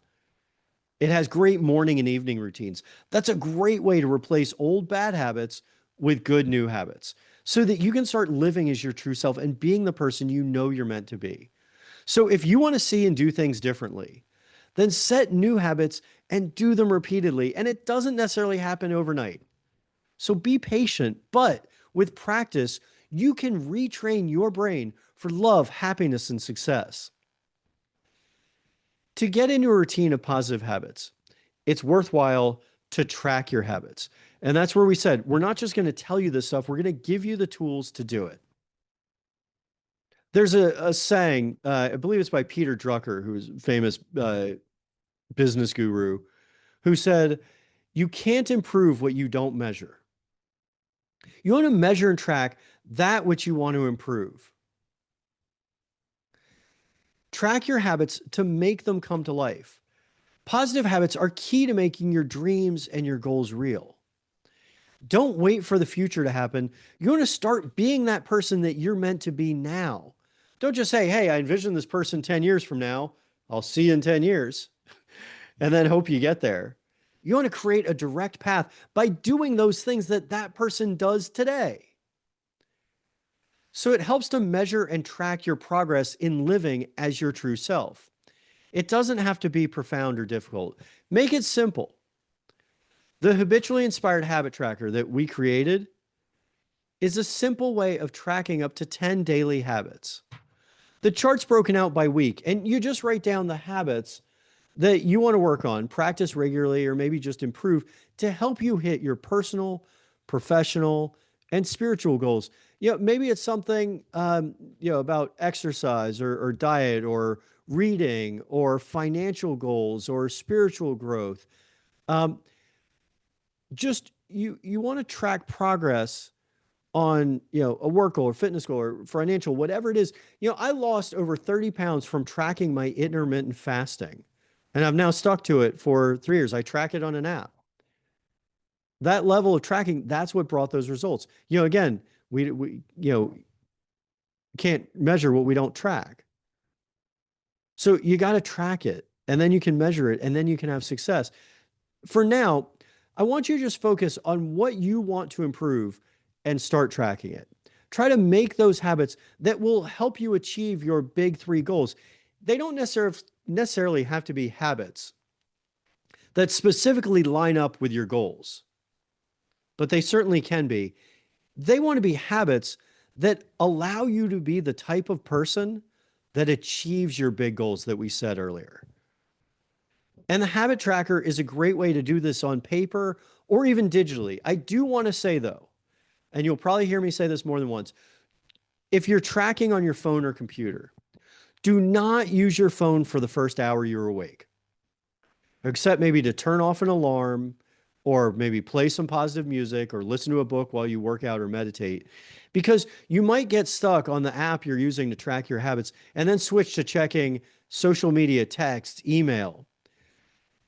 It has great morning and evening routines. That's a great way to replace old bad habits with good new habits so that you can start living as your true self and being the person you know you're meant to be. So if you want to see and do things differently, then set new habits and do them repeatedly. And it doesn't necessarily happen overnight. So be patient, but with practice, you can retrain your brain for love, happiness, and success. To get into a routine of positive habits, it's worthwhile to track your habits. And that's where we said, we're not just going to tell you this stuff, we're going to give you the tools to do it. There's a saying, I believe it's by Peter Drucker, who's a famous business guru, who said, you can't improve what you don't measure. You want to measure and track that which you want to improve. Track your habits to make them come to life. Positive habits are key to making your dreams and your goals real. Don't wait for the future to happen. You want to start being that person that you're meant to be now. Don't just say, hey, I envision this person 10 years from now. I'll see you in 10 years, and then hope you get there. You want to create a direct path by doing those things that that person does today. So it helps to measure and track your progress in living as your true self. It doesn't have to be profound or difficult. Make it simple. The habitually inspired habit tracker that we created is a simple way of tracking up to 10 daily habits. The chart's broken out by week, and you just write down the habits that you want to work on, practice regularly, or maybe just improve to help you hit your personal, professional, and spiritual goals. Maybe it's something, about exercise or diet or reading or financial goals or spiritual growth. Um, just you want to track progress on a work goal or fitness goal or financial, whatever it is. I lost over 30 pounds from tracking my intermittent fasting, and I've now stuck to it for 3 years. I track it on an app. That level of tracking, that's what brought those results. Again, we can't measure what we don't track. So you got to track it, and then you can measure it, and then you can have success. For now, I want you to just focus on what you want to improve and start tracking it. Try to make those habits that will help you achieve your big 3 goals. They don't necessarily have to be habits that specifically line up with your goals, but they certainly can be. They want to be habits that allow you to be the type of person that achieves your big goals that we said earlier. And the habit tracker is a great way to do this on paper or even digitally. I do want to say, though, and you'll probably hear me say this more than once, if you're tracking on your phone or computer, do not use your phone for the first hour you're awake, except maybe to turn off an alarm or maybe play some positive music or listen to a book while you work out or meditate, because you might get stuck on the app you're using to track your habits and then switch to checking social media, text, email.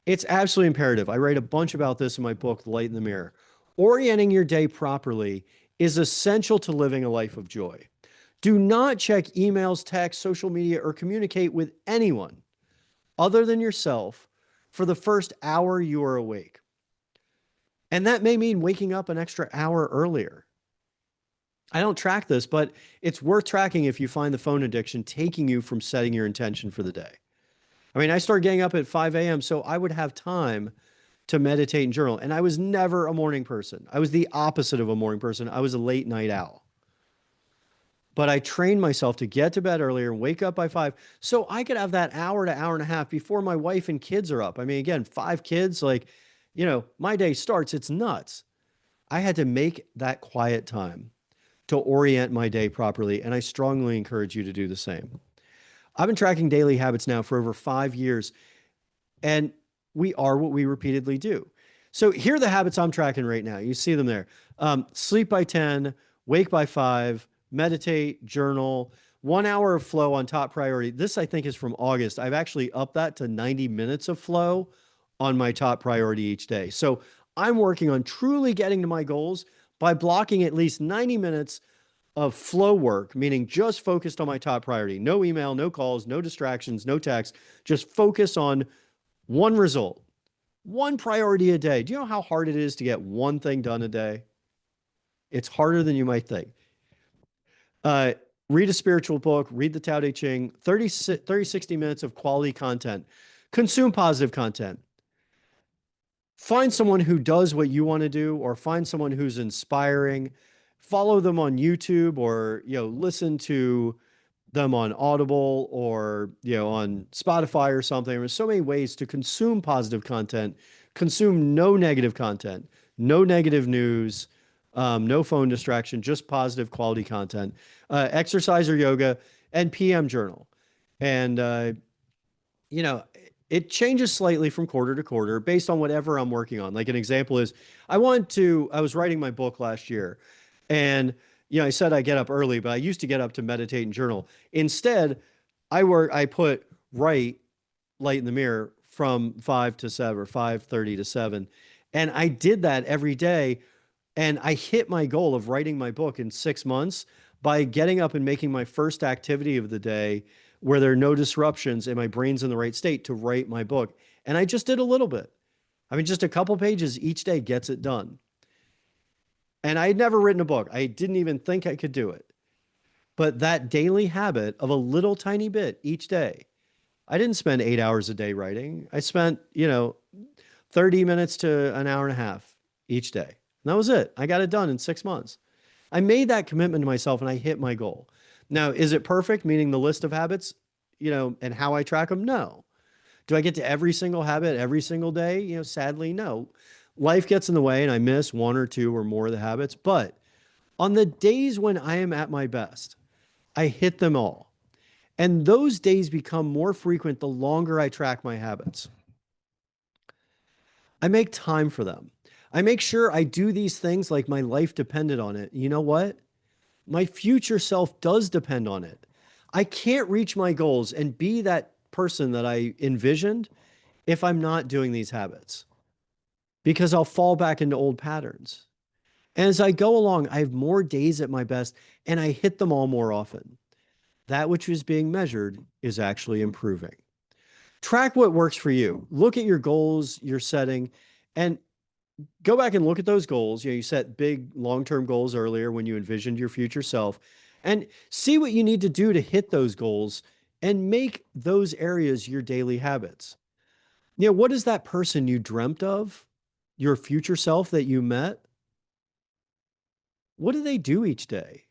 It's absolutely imperative. I write a bunch about this in my book, The Light in the Mirror. Orienting your day properly is essential to living a life of joy. Do not check emails, text, social media, or communicate with anyone other than yourself for the first hour you are awake. And that may mean waking up an extra hour earlier. I don't track this, but it's worth tracking if you find the phone addiction taking you from setting your intention for the day. I mean, I started getting up at 5 a.m. so I would have time to meditate and journal. And I was never a morning person. I was the opposite of a morning person. I was a late night owl. But I trained myself to get to bed earlier and wake up by 5 so I could have that hour to hour and a half before my wife and kids are up. I mean, again, 5 kids, my day starts. It's nuts. I had to make that quiet time to orient my day properly. And I strongly encourage you to do the same. I've been tracking daily habits now for over 5 years, and we are what we repeatedly do. So here are the habits I'm tracking right now. You see them there. Sleep by 10, wake by 5, meditate, journal, 1 hour of flow on top priority. This, I think, is from August. I've actually upped that to 90 minutes of flow on my top priority each day. So I'm working on truly getting to my goals by blocking at least 90 minutes of flow work, meaning just focused on my top priority. No email, no calls, no distractions, no text. Just focus on one result, one priority a day. Do you know how hard it is to get one thing done a day? It's harder than you might think. Read a spiritual book, read the Tao Te Ching, 30, 60 minutes of quality content. Consume positive content. Find someone who does what you want to do, or find someone who's inspiring. Follow them on YouTube, or listen to them on Audible or on Spotify or something. There's so many ways to consume positive content. Consume no negative content, no negative news, no phone distraction, just positive quality content. Exercise or yoga, and PM journal. And it changes slightly from quarter to quarter based on whatever I'm working on. Like an example is I was writing my book last year, And, I said I get up early, but I used to get up to meditate and journal. Instead, I put write light in the mirror from 5 to 7 or 5:30 to 7. And I did that every day. And I hit my goal of writing my book in 6 months by getting up and making my first activity of the day where there are no disruptions and my brain's in the right state to write my book. And I just did a little bit. I mean, just a couple pages each day gets it done. And I had never written a book. I didn't even think I could do it. But that daily habit of a little tiny bit each day, I didn't spend 8 hours a day writing. I spent, 30 minutes to an hour and a half each day. And that was it. I got it done in 6 months. I made that commitment to myself and I hit my goal. Now, is it perfect, meaning the list of habits, and how I track them? No. Do I get to every single habit every single day? Sadly, no. Life gets in the way and I miss one or two or more of the habits. But on the days when I am at my best, I hit them all. And those days become more frequent the longer I track my habits. I make time for them. I make sure I do these things like my life depended on it. You know what? My future self does depend on it. I can't reach my goals and be that person that I envisioned if I'm not doing these habits because I'll fall back into old patterns. And as I go along, I have more days at my best and I hit them all more often. That which is being measured is actually improving. Track what works for you. Look at your goals you're setting and go back and look at those goals. You set big long-term goals earlier when you envisioned your future self and see what you need to do to hit those goals and make those areas your daily habits. What is that person you dreamt of, your future self that you met? What do they do each day?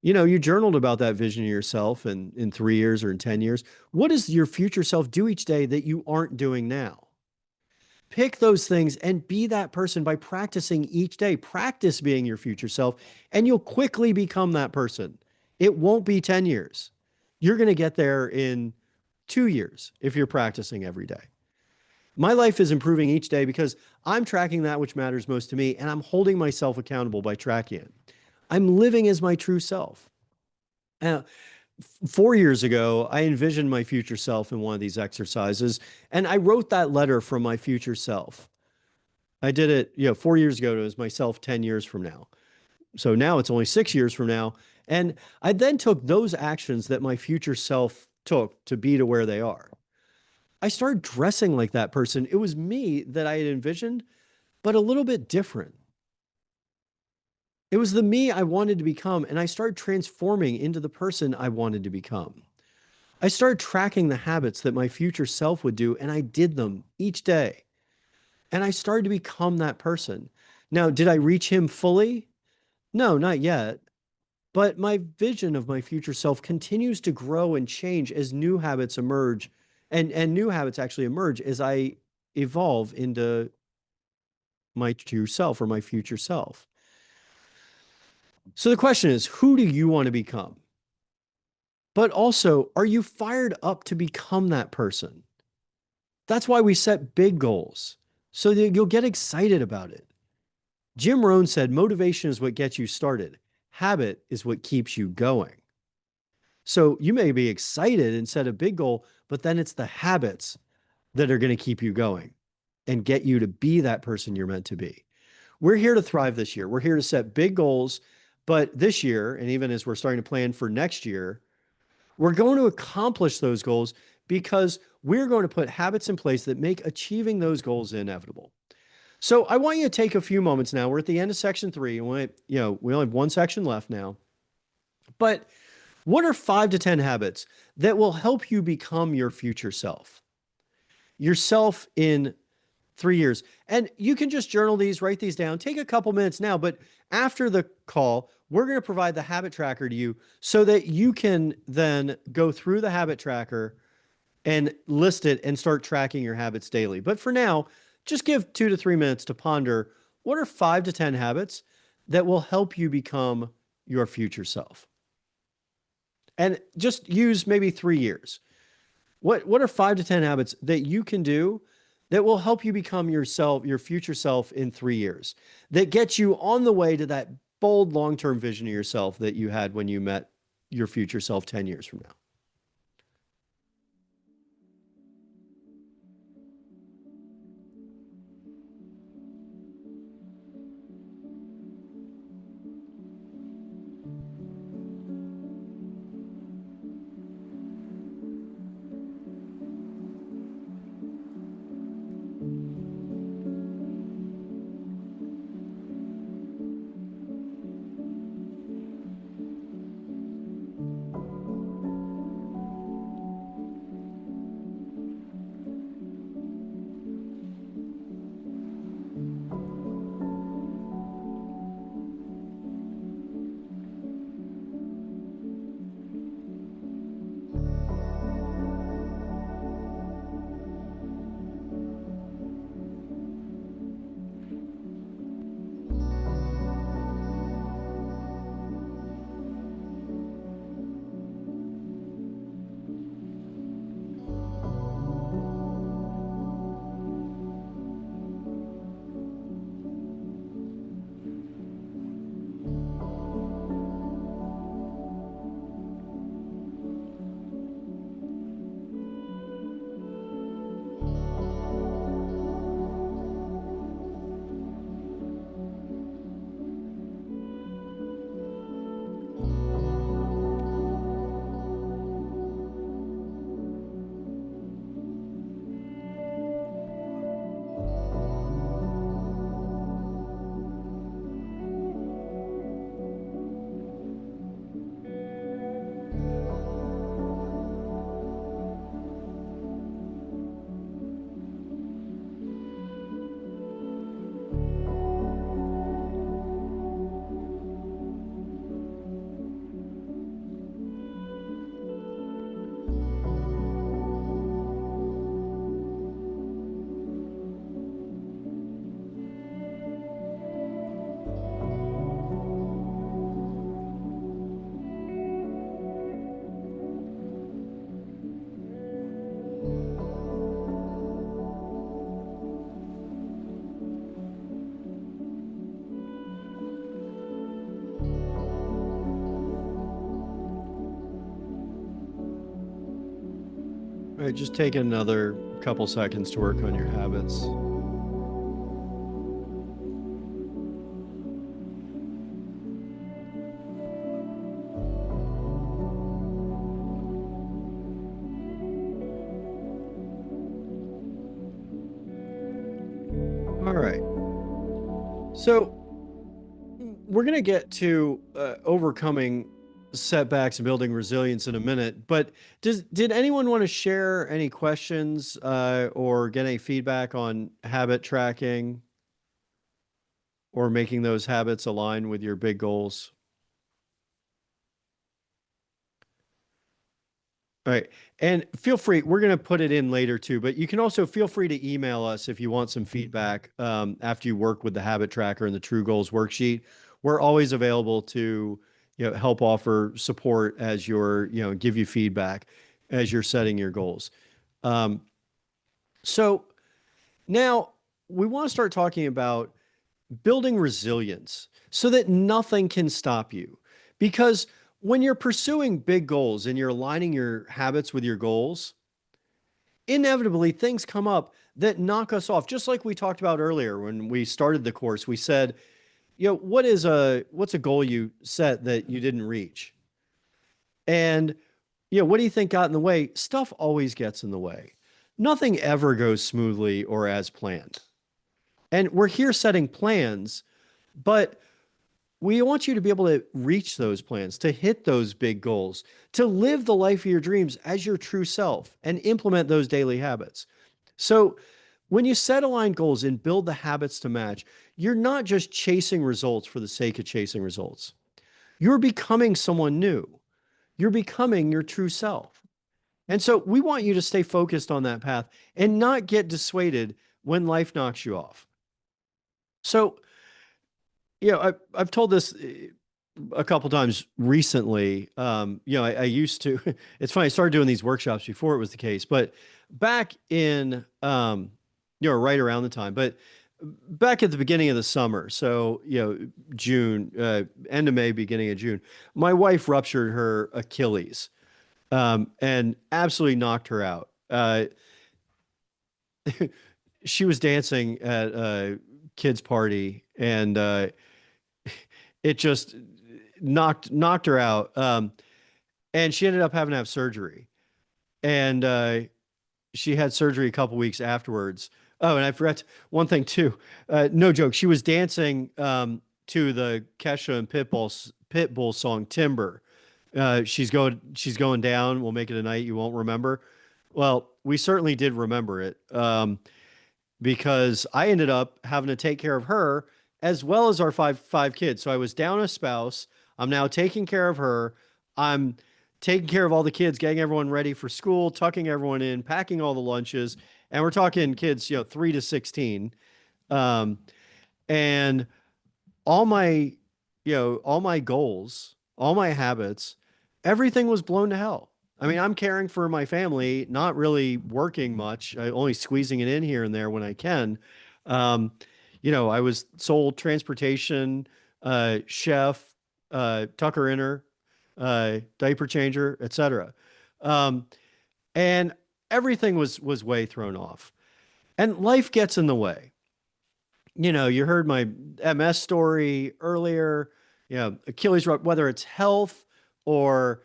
You journaled about that vision of yourself in 3 years or in 10 years. What does your future self do each day that you aren't doing now? Pick those things and be that person by practicing each day. Practice being your future self, and you'll quickly become that person. It won't be 10 years. You're going to get there in 2 years if you're practicing every day. My life is improving each day because I'm tracking that which matters most to me, and I'm holding myself accountable by tracking it. I'm living as my true self. 4 years ago, I envisioned my future self in one of these exercises, and I wrote that letter from my future self. I did it, 4 years ago. It was myself 10 years from now. So now it's only 6 years from now. And I then took those actions that my future self took to be to where they are. I started dressing like that person. It was me that I had envisioned, but a little bit different. It was the me I wanted to become, and I started transforming into the person I wanted to become. I started tracking the habits that my future self would do, and I did them each day. And I started to become that person. Now, did I reach him fully? No, not yet. But my vision of my future self continues to grow and change as new habits emerge, and new habits actually emerge as I evolve into my true self or my future self. So the question is, who do you want to become? But also, are you fired up to become that person? That's why we set big goals, so that you'll get excited about it. Jim Rohn said, motivation is what gets you started. Habit is what keeps you going. So you may be excited and set a big goal, but then it's the habits that are going to keep you going and get you to be that person you're meant to be. We're here to thrive this year. We're here to set big goals, but this year, and even as we're starting to plan for next year, we're going to accomplish those goals because we're going to put habits in place that make achieving those goals inevitable. So I want you to take a few moments now. We're at the end of section 3. And we only have one section left now. But what are 5 to 10 habits that will help you become your future self? Yourself in 3 years. And you can just journal these, write these down, take a couple minutes now, but after the call, we're going to provide the habit tracker to you so that you can then go through the habit tracker and list it and start tracking your habits daily. But for now, just give 2 to 3 minutes to ponder what are 5 to 10 habits that will help you become your future self. And just use maybe 3 years. What are 5 to 10 habits that you can do that will help you become yourself, your future self in 3 years, that gets you on the way to that bold long-term vision of yourself that you had when you met your future self 10 years from now? All right, just take another couple seconds to work on your habits. All right. So we're going to get to overcoming setbacks and building resilience in a minute, but did anyone want to share any questions or get any feedback on habit tracking or making those habits align with your big goals? All right. And feel free, we're going to put it in later too, but you can also feel free to email us if you want some feedback after you work with the habit tracker and the True Goals worksheet. We're always available to, help offer support as you're, give you feedback as you're setting your goals. So now we want to start talking about building resilience so that nothing can stop you. Because when you're pursuing big goals and you're aligning your habits with your goals, inevitably things come up that knock us off. Just like we talked about earlier when we started the course, we said, what's a goal you set that you didn't reach? And, what do you think got in the way? Stuff always gets in the way. Nothing ever goes smoothly or as planned. And we're here setting plans, but we want you to be able to reach those plans, to hit those big goals, to live the life of your dreams as your true self and implement those daily habits. So when you set aligned goals and build the habits to match, you're not just chasing results for the sake of chasing results. You're becoming someone new. You're becoming your true self. And so we want you to stay focused on that path and not get dissuaded when life knocks you off. So, I've told this a couple times recently. I used to, it's funny, I started doing these workshops before it was the case, but back in, right around the time, but back at the beginning of the summer, so June, end of May, beginning of June, my wife ruptured her Achilles, and absolutely knocked her out. She was dancing at a kids' party, and it just knocked her out. And she ended up having to have surgery, and she had surgery a couple weeks afterwards. Oh, and I forgot one thing too. No joke. She was dancing to the Kesha and Pitbull song "Timber." She's going down. We'll make it a night you won't remember. Well, we certainly did remember it, because I ended up having to take care of her as well as our five kids. So I was down a spouse. I'm now taking care of her. I'm taking care of all the kids, getting everyone ready for school, tucking everyone in, packing all the lunches, and we're talking kids, 3 to 16, um, and all my, all my goals, all my habits, everything was blown to hell. I mean, I'm caring for my family, not really working much, only squeezing it in here and there when I can. Um, I was sole transportation, chef, tucker inner, diaper changer, etc. Um, and everything was way thrown off. And life gets in the way. You heard my MS story earlier. Achilles rupture, whether it's health or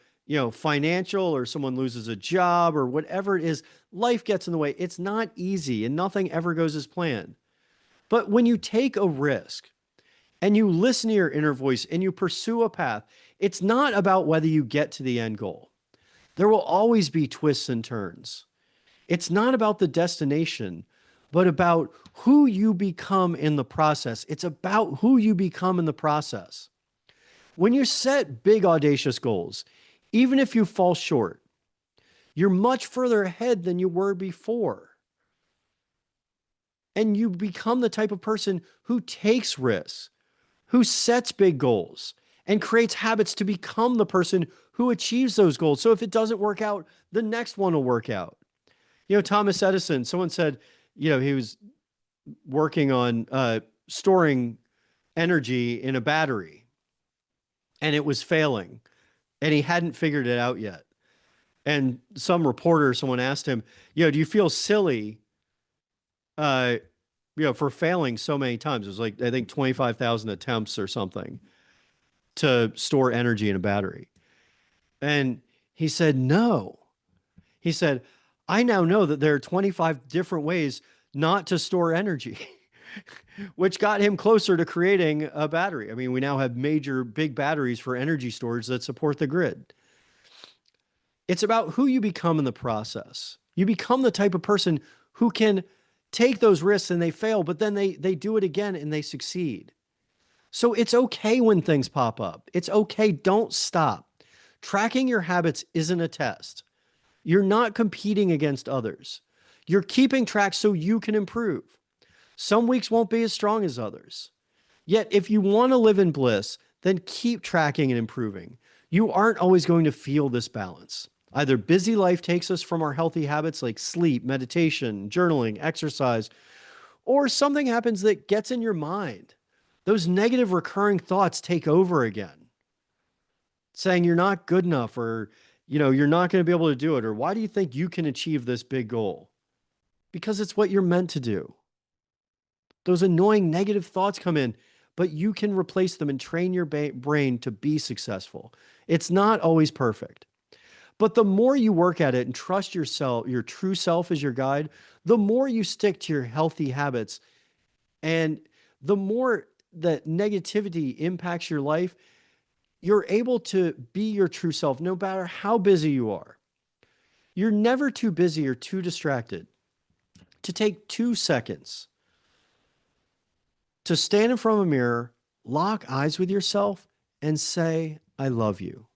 financial, or someone loses a job or whatever it is, life gets in the way. It's not easy, and nothing ever goes as planned. But when you take a risk and you listen to your inner voice and you pursue a path, it's not about whether you get to the end goal. There will always be twists and turns. It's not about the destination, but about who you become in the process. It's about who you become in the process. When you set big, audacious goals, even if you fall short, you're much further ahead than you were before. And you become the type of person who takes risks, who sets big goals, and creates habits to become the person who achieves those goals. So if it doesn't work out, the next one will work out. Thomas Edison, someone said, he was working on storing energy in a battery, and it was failing, and he hadn't figured it out yet. And someone asked him, do you feel silly, uh, for failing so many times? It was like, I think 25,000 attempts or something to store energy in a battery. And he said, no. He said, I now know that there are 25 different ways not to store energy, which got him closer to creating a battery. I mean, we now have major big batteries for energy storage that support the grid. It's about who you become in the process. You become the type of person who can take those risks and they fail, but then they do it again and they succeed. So it's okay when things pop up. It's okay. Don't stop. Tracking your habits isn't a test. You're not competing against others. You're keeping track so you can improve. Some weeks won't be as strong as others. Yet, if you want to live in bliss, then keep tracking and improving. You aren't always going to feel this balance. Either busy life takes us from our healthy habits like sleep, meditation, journaling, exercise, or something happens that gets in your mind. Those negative recurring thoughts take over again, saying you're not good enough, or you're not going to be able to do it, or why do you think you can achieve this big goal? Because it's what you're meant to do. Those annoying negative thoughts come in, but you can replace them and train your brain to be successful. It's not always perfect. But the more you work at it and trust yourself, your true self as your guide, the more you stick to your healthy habits, and the more that negativity impacts your life, you're able to be your true self no matter how busy you are. You're never too busy or too distracted to take 2 seconds to stand in front of a mirror, lock eyes with yourself, and say, I love you.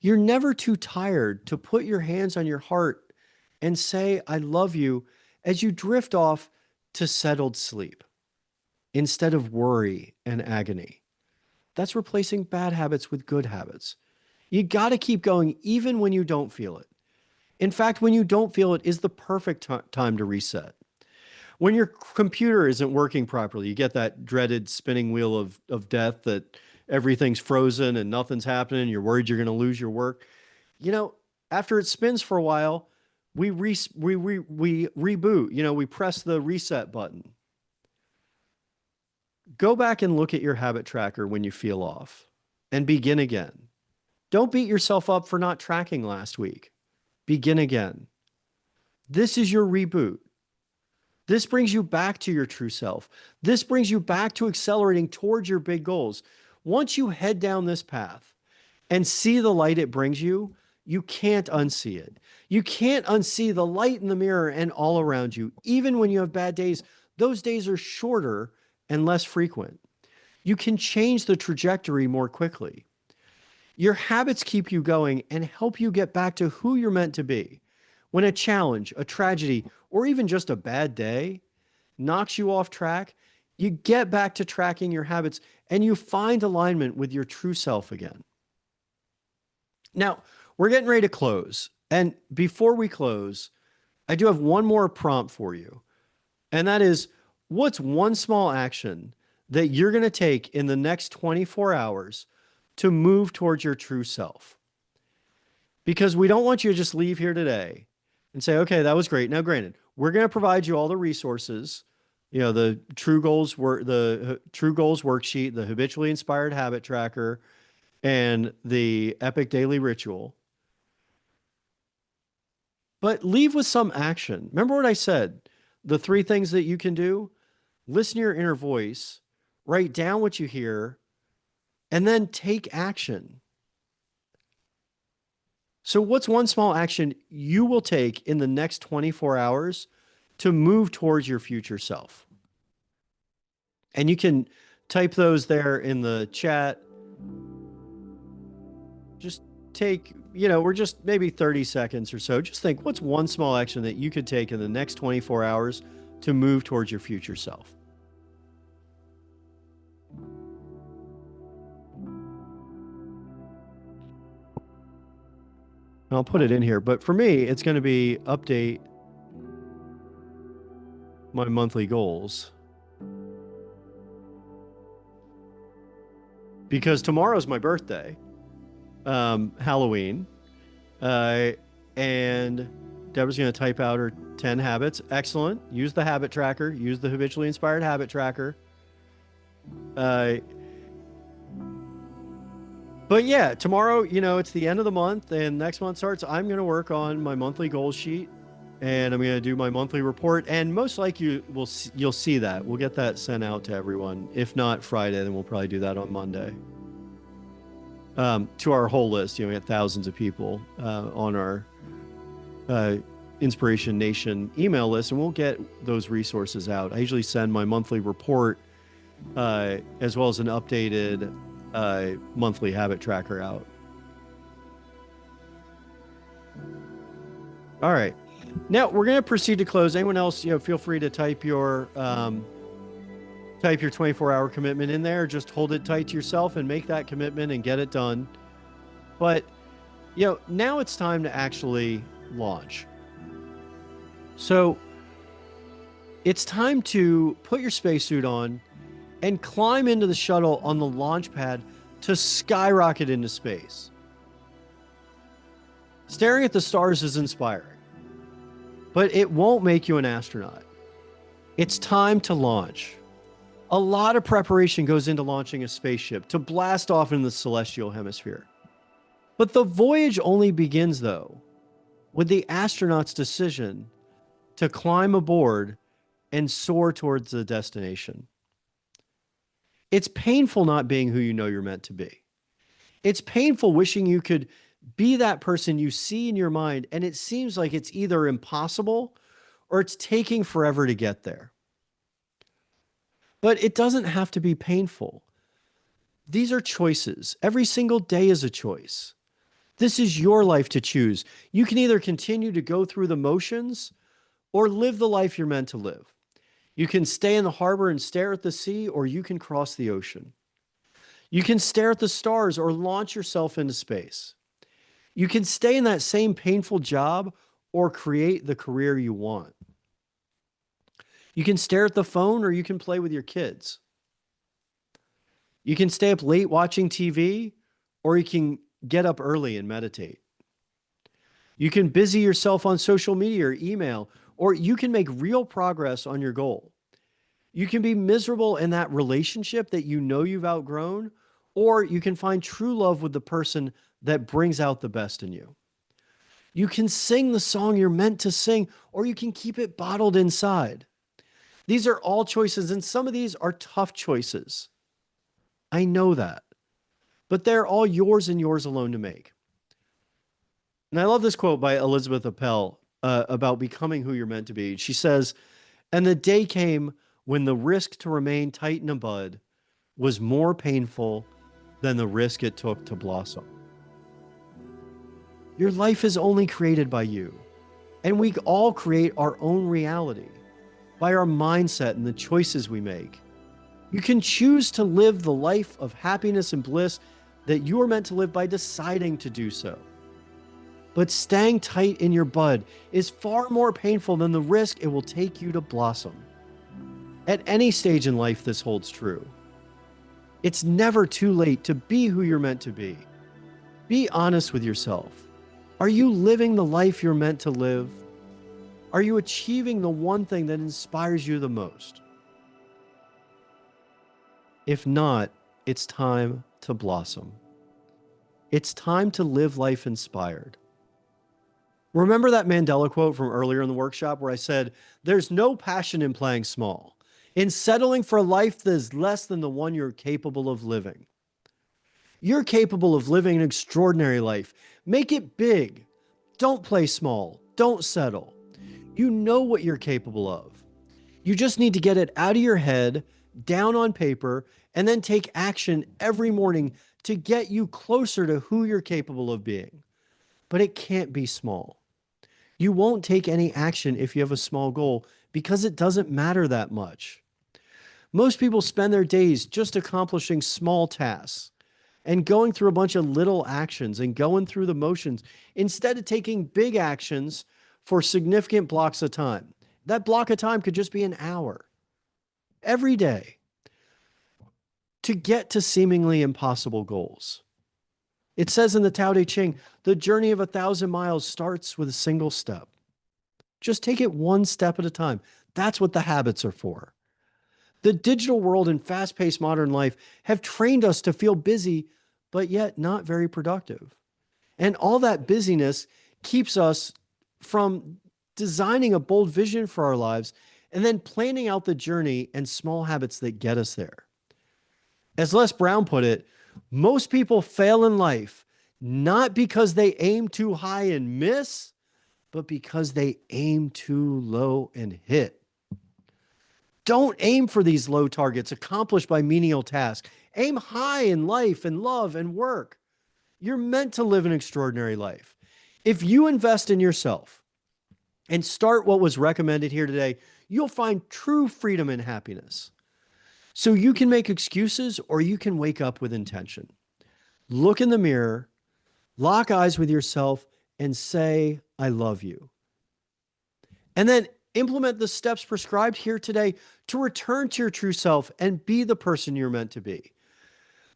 You're never too tired to put your hands on your heart and say, I love you, as you drift off to settled sleep instead of worry and agony. That's replacing bad habits with good habits. You got to keep going even when you don't feel it. In fact, when you don't feel it is the perfect time to reset. When your computer isn't working properly, you get that dreaded spinning wheel of death that everything's frozen and nothing's happening. You're worried you're going to lose your work. You know, after it spins for a while, we reboot. We press the reset button. Go back and look at your habit tracker when you feel off and begin again. Don't beat yourself up for not tracking last week. Begin again. This is your reboot. This brings you back to your true self. This brings you back to accelerating towards your big goals. Once you head down this path and see the light it brings you, you can't unsee it. You can't unsee the light in the mirror and all around you. Even when you have bad days, those days are shorter and less frequent. You can change the trajectory more quickly. Your habits keep you going and help you get back to who you're meant to be. When a challenge, a tragedy, or even just a bad day knocks you off track, you get back to tracking your habits and you find alignment with your true self again. Now, we're getting ready to close. And before we close, I do have one more prompt for you. And that is, what's one small action that you're going to take in the next 24 hours to move towards your true self? Because we don't want you to just leave here today and say, okay, that was great. Now, granted, we're going to provide you all the resources, the True Goals worksheet, the habitually inspired habit tracker, and the epic daily ritual. But leave with some action. Remember what I said? The 3 things that you can do: listen to your inner voice, write down what you hear, and then take action. So what's one small action you will take in the next 24 hours to move towards your future self? And you can type those there in the chat. Just take, we're just maybe 30 seconds or so. Just think, what's one small action that you could take in the next 24 hours to move towards your future self? I'll put it in here, but for me, it's going to be update my monthly goals. Because tomorrow's my birthday, Halloween, and Deborah's going to type out her 10 habits. Excellent. Use the habit tracker. Use the habitually inspired habit tracker. But yeah, tomorrow, it's the end of the month and next month starts. I'm going to work on my monthly goal sheet and I'm going to do my monthly report. And most likely you'll see that. We'll get that sent out to everyone. If not Friday, then we'll probably do that on Monday. To our whole list, we have thousands of people on our Inspiration Nation email list, and we'll get those resources out. I usually send my monthly report as well as an updated monthly habit tracker out. All right. Now we're going to proceed to close. Anyone else, feel free to type your 24-hour commitment in there. Just hold it tight to yourself and make that commitment and get it done. But, now it's time to actually launch. So it's time to put your spacesuit on and climb into the shuttle on the launch pad to skyrocket into space. Staring at the stars is inspiring, but it won't make you an astronaut. It's time to launch. A lot of preparation goes into launching a spaceship to blast off into the celestial hemisphere. But the voyage only begins, though, with the astronaut's decision to climb aboard and soar towards the destination. It's painful not being who you know you're meant to be. It's painful wishing you could be that person you see in your mind, and it seems like it's either impossible or it's taking forever to get there. But it doesn't have to be painful. These are choices. Every single day is a choice. This is your life to choose. You can either continue to go through the motions or live the life you're meant to live. You can stay in the harbor and stare at the sea, or you can cross the ocean. You can stare at the stars or launch yourself into space. You can stay in that same painful job or create the career you want. You can stare at the phone or you can play with your kids. You can stay up late watching TV or you can get up early and meditate. You can busy yourself on social media or email, or you can make real progress on your goal. You can be miserable in that relationship that you know you've outgrown, or you can find true love with the person that brings out the best in you. You can sing the song you're meant to sing, or you can keep it bottled inside. These are all choices, and some of these are tough choices. I know that, but they're all yours and yours alone to make. And I love this quote by Elizabeth Appel about becoming who you're meant to be. She says, "And the day came when the risk to remain tight in a bud was more painful than the risk it took to blossom." Your life is only created by you, and we all create our own reality by our mindset and the choices we make. You can choose to live the life of happiness and bliss that you are meant to live by deciding to do so. But staying tight in your bud is far more painful than the risk it will take you to blossom. At any stage in life, this holds true. It's never too late to be who you're meant to be. Be honest with yourself. Are you living the life you're meant to live? Are you achieving the one thing that inspires you the most? If not, it's time to blossom. It's time to live life inspired. Remember that Mandela quote from earlier in the workshop where I said, "There's no passion in playing small, in settling for a life that is less than the one you're capable of living." You're capable of living an extraordinary life. Make it big. Don't play small. Don't settle. You know what you're capable of. You just need to get it out of your head, down on paper, and then take action every morning to get you closer to who you're capable of being. But it can't be small. You won't take any action if you have a small goal because it doesn't matter that much. Most people spend their days just accomplishing small tasks and going through a bunch of little actions and going through the motions instead of taking big actions for significant blocks of time. That block of time could just be an hour every day to get to seemingly impossible goals. It says in the Tao Te Ching, the journey of 1,000 miles starts with a single step. Just take it one step at a time. That's what the habits are for. The digital world and fast-paced modern life have trained us to feel busy, but yet not very productive. And all that busyness keeps us from designing a bold vision for our lives and then planning out the journey and small habits that get us there. As Les Brown put it, most people fail in life not because they aim too high and miss, but because they aim too low and hit. Don't aim for these low targets accomplished by menial tasks. Aim high in life and love and work. You're meant to live an extraordinary life. If you invest in yourself and start what was recommended here today, you'll find true freedom and happiness. So you can make excuses or you can wake up with intention. Look in the mirror, lock eyes with yourself, and say, "I love you." And then implement the steps prescribed here today to return to your true self and be the person you're meant to be.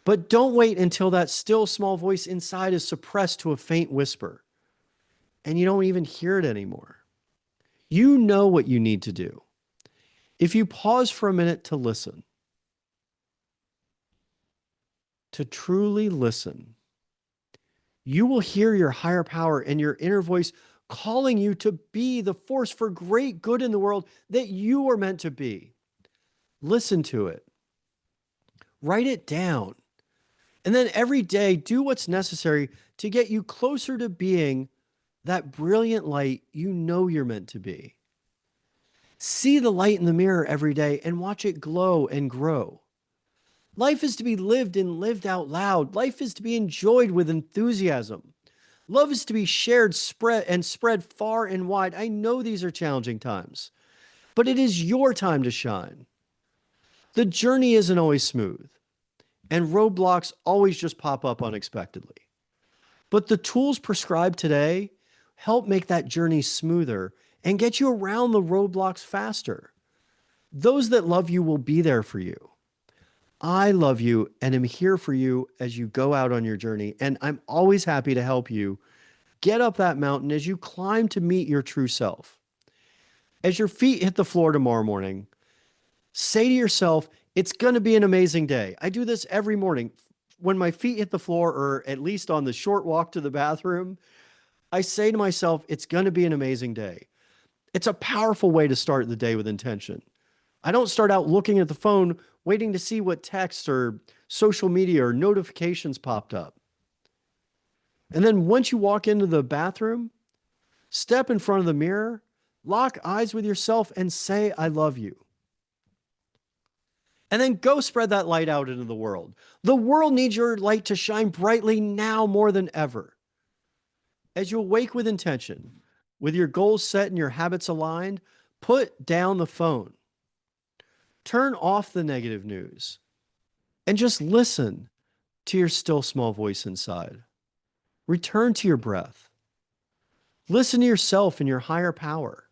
But don't wait until that still small voice inside is suppressed to a faint whisper and you don't even hear it anymore. You know what you need to do. If you pause for a minute to listen, to truly listen, you will hear your higher power and your inner voice calling you to be the force for great good in the world that you are meant to be. Listen to it. Write it down. And then every day, do what's necessary to get you closer to being that brilliant light you know you're meant to be. See the light in the mirror every day and watch it glow and grow. Life is to be lived and lived out loud. Life is to be enjoyed with enthusiasm. Love is to be shared, spread far and wide. I know these are challenging times, but it is your time to shine. The journey isn't always smooth, and roadblocks always just pop up unexpectedly. But the tools prescribed today help make that journey smoother and get you around the roadblocks faster. Those that love you will be there for you. I love you and am here for you as you go out on your journey. And I'm always happy to help you get up that mountain as you climb to meet your true self. As your feet hit the floor tomorrow morning, say to yourself, it's going to be an amazing day. I do this every morning. When my feet hit the floor, or at least on the short walk to the bathroom, I say to myself, it's going to be an amazing day. It's a powerful way to start the day with intention. I don't start out looking at the phone, waiting to see what texts or social media or notifications popped up. And then once you walk into the bathroom, step in front of the mirror, lock eyes with yourself, and say, I love you. And then go spread that light out into the world. The world needs your light to shine brightly now more than ever. As you awake with intention, with your goals set and your habits aligned, put down the phone. Turn off the negative news and just listen to your still small voice inside. Return to your breath. Listen to yourself and your higher power.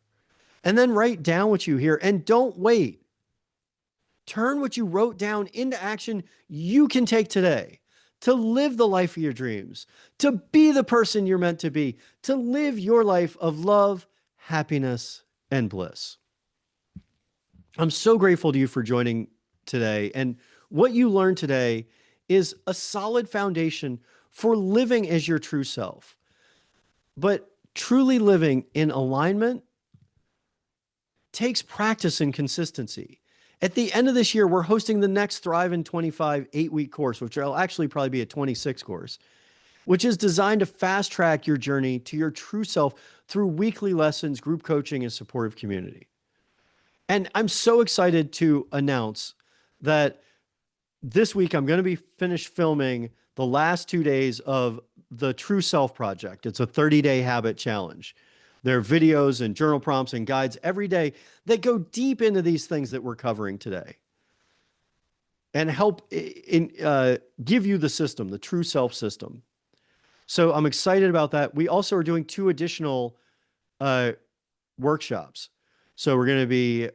And then write down what you hear and don't wait. Turn what you wrote down into action you can take today to live the life of your dreams, to be the person you're meant to be, to live your life of love, happiness, and bliss. I'm so grateful to you for joining today. And what you learned today is a solid foundation for living as your true self. But truly living in alignment takes practice and consistency. At the end of this year, we're hosting the next Thrive in 25 8-week course, which will actually probably be a 26 course, which is designed to fast track your journey to your true self through weekly lessons, group coaching, and supportive community. And I'm so excited to announce that this week I'm going to be finished filming the last 2 days of the True Self Project. It's a 30-day habit challenge. There are videos and journal prompts and guides every day that go deep into these things that we're covering today and help give you the system, the True Self system. So I'm excited about that. We also are doing 2 additional workshops. So we're going to be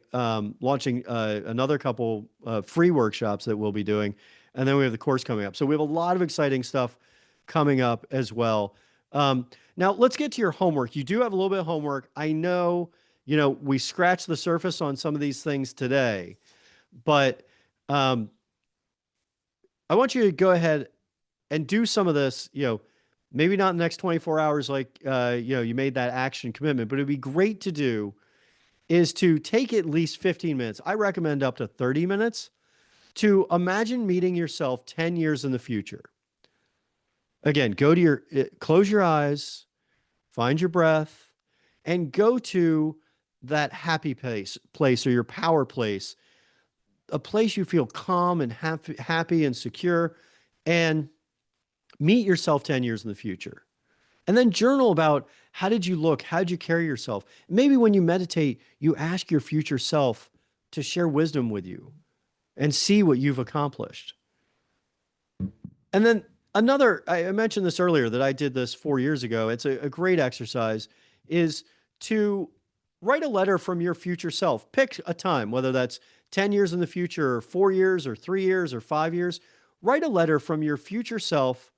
launching another couple free workshops that we'll be doing. And then we have the course coming up. So we have a lot of exciting stuff coming up as well. Now let's get to your homework. You do have a little bit of homework. I know, we scratched the surface on some of these things today, but I want you to go ahead and do some of this, maybe not in the next 24 hours, like, you made that action commitment, but it'd be great to do is to take at least 15 minutes. I recommend up to 30 minutes to imagine meeting yourself 10 years in the future. Again, close your eyes, find your breath, and go to that happy place or your power place, a place you feel calm and happy and secure, and meet yourself 10 years in the future. And then journal about how did you look? How did you carry yourself? Maybe when you meditate, you ask your future self to share wisdom with you and see what you've accomplished. And then I mentioned this earlier that I did this 4 years ago. It's a great exercise, is to write a letter from your future self. Pick a time, whether that's 10 years in the future or 4 years or 3 years or 5 years. Write a letter from your future self,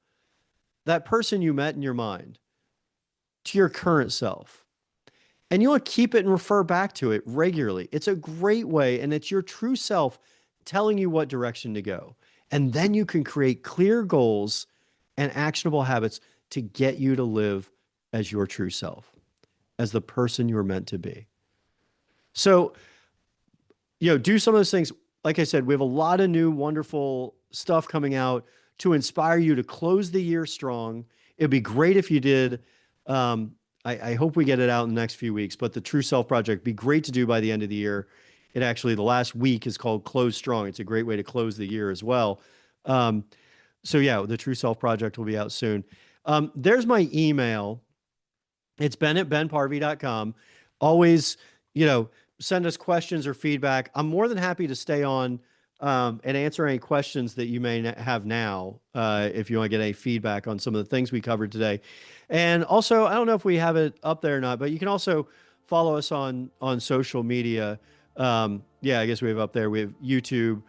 that person you met in your mind, to your current self. And you want to keep it and refer back to it regularly. It's a great way, and it's your true self telling you what direction to go. And then you can create clear goals and actionable habits to get you to live as your true self, as the person you're meant to be. So, do some of those things. Like I said, we have a lot of new, wonderful stuff coming out to inspire you to close the year strong. It'd be great if you did. I hope we get it out in the next few weeks, but the True Self Project be great to do by the end of the year. It actually, the last week is called Close Strong. It's a great way to close the year as well. So yeah, the True Self Project will be out soon. There's my email. It's ben@benparvey.com. Always, send us questions or feedback. I'm more than happy to stay on and answer any questions that you may have now, if you want to get any feedback on some of the things we covered today. And also, I don't know if we have it up there or not, but you can also follow us on social media. Yeah, I guess we have up there. We have YouTube.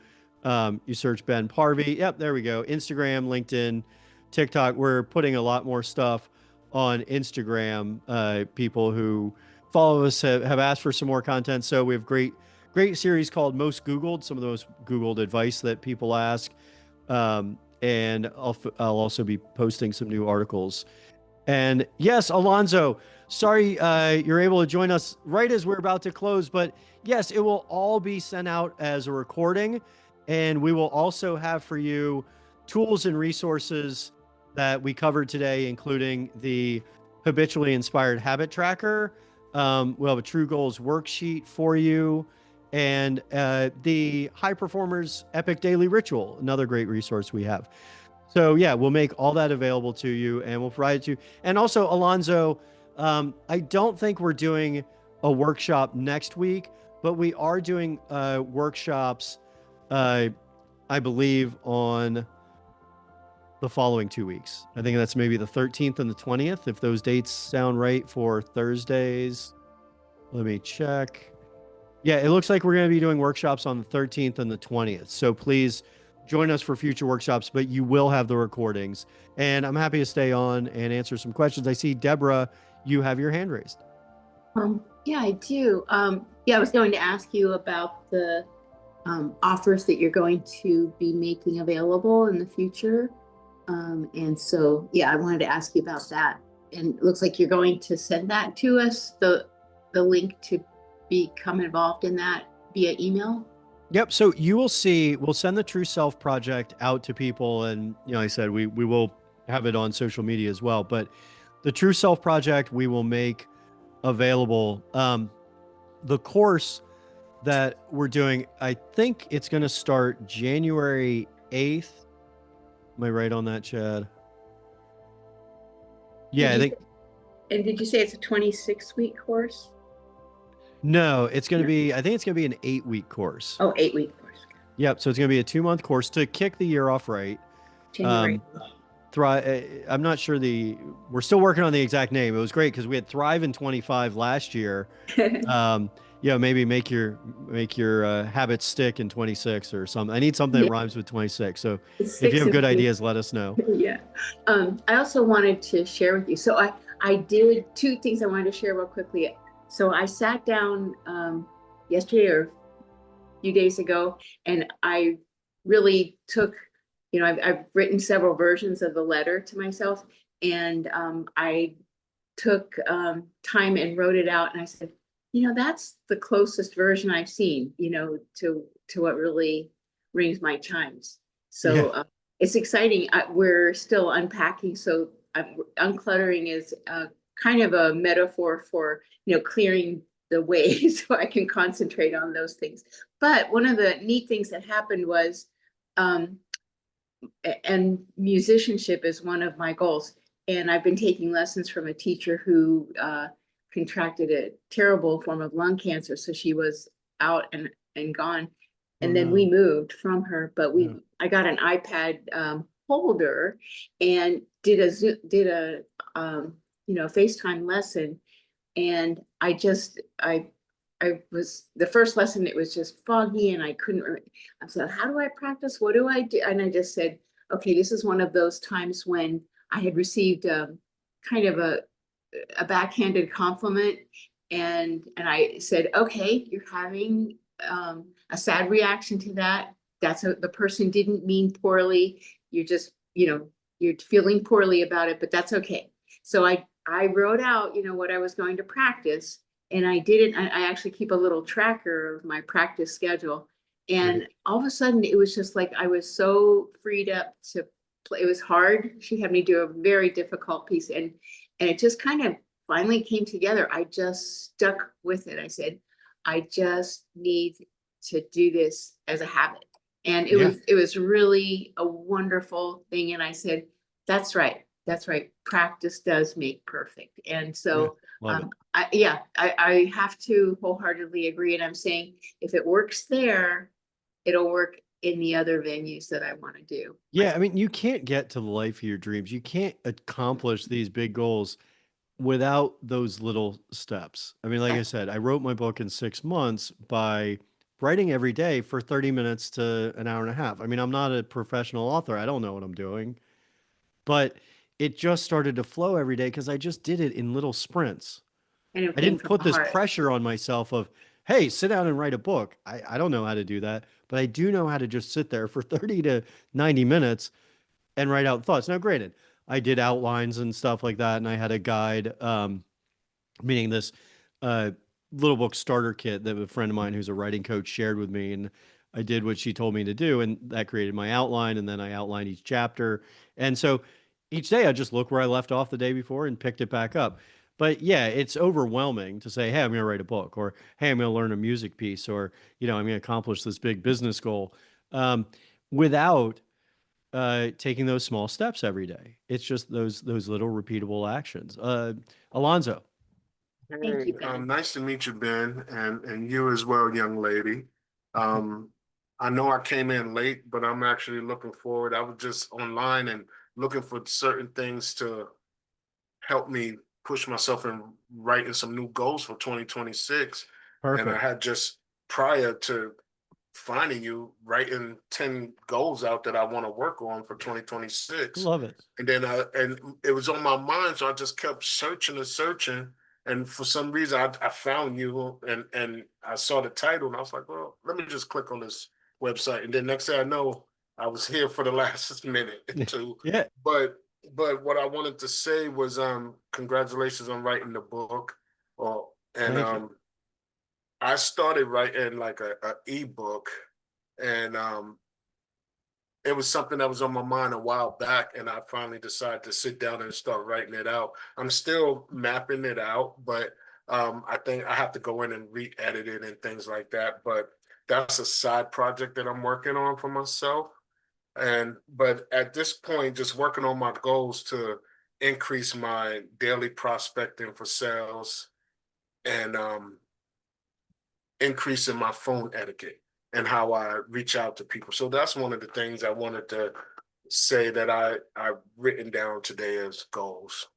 You search Ben Parvey. Yep, there we go. Instagram, LinkedIn, TikTok. We're putting a lot more stuff on Instagram. People who follow us have asked for some more content. So we have great series called Most Googled, some of the most Googled advice that people ask. And I'll also be posting some new articles. And yes, Alonzo, sorry you're able to join us right as we're about to close, but yes, it will all be sent out as a recording. And we will also have for you tools and resources that we covered today, including the habitually inspired habit tracker. We'll have a True Goals worksheet for you, and the High Performers Epic Daily Ritual, another great resource we have. So yeah, we'll make all that available to you, and we'll provide it to you. And also, Alonzo, I don't think we're doing a workshop next week, but we are doing workshops, uh, I believe, on the following 2 weeks. I think that's maybe the 13th and the 20th, if those dates sound right for Thursdays. Let me check. Yeah, it looks like we're going to be doing workshops on the 13th and the 20th. So please join us for future workshops, but you will have the recordings. And I'm happy to stay on and answer some questions. I see, Deborah, you have your hand raised. Yeah, I do. Yeah, I was going to ask you about the offers that you're going to be making available in the future. And so, yeah, I wanted to ask you about that. And it looks like you're going to send that to us, the link to become involved in that via email. Yep. So you will see, we'll send the True Self Project out to people. And, I said we will have it on social media as well. But the True Self Project, we will make available. The course that we're doing, I think it's going to start January 8th. Am I right on that, Chad? Yeah, Did I you think. say, and did you say it's a 26-week course? No, it's going to No. be, I think it's going to be an 8-week course. Oh, 8-week course. Yep. So it's going to be a 2-month course to kick the year off right. January. I'm not sure we're still working on the exact name. It was great because we had Thrive in 25 last year. Maybe make your habits stick in 26 or something. I need something that Yeah, rhymes with 26. So it's if you six have and good two. ideas, let us know. Yeah. I also wanted to share with you. So I did two things I wanted to share real quickly. So I sat down yesterday or a few days ago, and I really took, I've written several versions of the letter to myself, and I took time and wrote it out, and I said, that's the closest version I've seen, to what really rings my chimes. Yeah. So it's exciting. We're still unpacking. So uncluttering is kind of a metaphor for, clearing the way so I can concentrate on those things. But one of the neat things that happened was, and musicianship is one of my goals. And I've been taking lessons from a teacher who contracted a terrible form of lung cancer. So she was out and gone. Oh And then we no. moved from her, but Yeah. I got an iPad holder and did a FaceTime lesson. And I was the first lesson, it was just foggy and I couldn't, I said, how do I practice? What do I do? And I just said, okay, this is one of those times when I had received kind of a backhanded compliment. And I said, okay, you're having a sad reaction to that. The person didn't mean poorly. You're just, you're feeling poorly about it, but that's okay. So I wrote out, what I was going to practice, and I did it. I actually keep a little tracker of my practice schedule. And Great. all of a sudden it was just like I was so freed up to play. It was hard. She had me do a very difficult piece, and it just kind of finally came together. I just stuck with it. I said, I just need to do this as a habit. And it Yeah. was really a wonderful thing. And I said, that's right. That's right. Practice does make perfect. And Yeah. so Love it. I have to wholeheartedly agree. And I'm saying if it works there, it'll work in the other venues that I want to do. Yeah. I mean, you can't get to the life of your dreams. You can't accomplish these big goals without those little steps. I mean, like I said, I wrote my book in 6 months by writing every day for 30 minutes to an hour and a half. I mean, I'm not a professional author. I don't know what I'm doing, but it just started to flow every day because I just did it in little sprints. And it I came didn't from put the this heart. pressure on myself of, hey, sit down and write a book. I don't know how to do that, but I do know how to just sit there for 30 to 90 minutes and write out thoughts. Now, granted, I did outlines and stuff like that, and I had a guide, meaning this uh, little book starter kit that a friend of mine who's a writing coach shared with me, and I did what she told me to do, and that created my outline, and then I outlined each chapter, and so each day I just look where I left off the day before and picked it back up. But yeah, it's overwhelming to say, hey, I'm going to write a book, or hey, I'm going to learn a music piece, or I'm going to accomplish this big business goal, um, without taking those small steps every day. It's just those little repeatable actions. Alonzo. Thank Hey, you, Ben. nice to meet you, Ben, and you as well, young lady. Um, I know I came in late, but I'm actually looking forward. I was just online and looking for certain things to help me push myself in writing some new goals for 2026. And I Perfect. had just prior to finding you writing 10 goals out that I want to work on for 2026. Love it. And then and it was on my mind, so I just kept searching and searching. And for some reason I found you and I saw the title and I was like, well, let me just click on this website. And then next thing I know, I was here for the last minute too. Yeah. But what I wanted to say was congratulations on writing the book. And Thank you. I started writing like a ebook, and it was something that was on my mind a while back, and I finally decided to sit down and start writing it out. I'm still mapping it out, but I think I have to go in and re-edit it and things like that. But that's a side project that I'm working on for myself. And but at this point, just working on my goals to increase my daily prospecting for sales and increasing my phone etiquette and how I reach out to people. So that's one of the things I wanted to say that I've written down today as goals.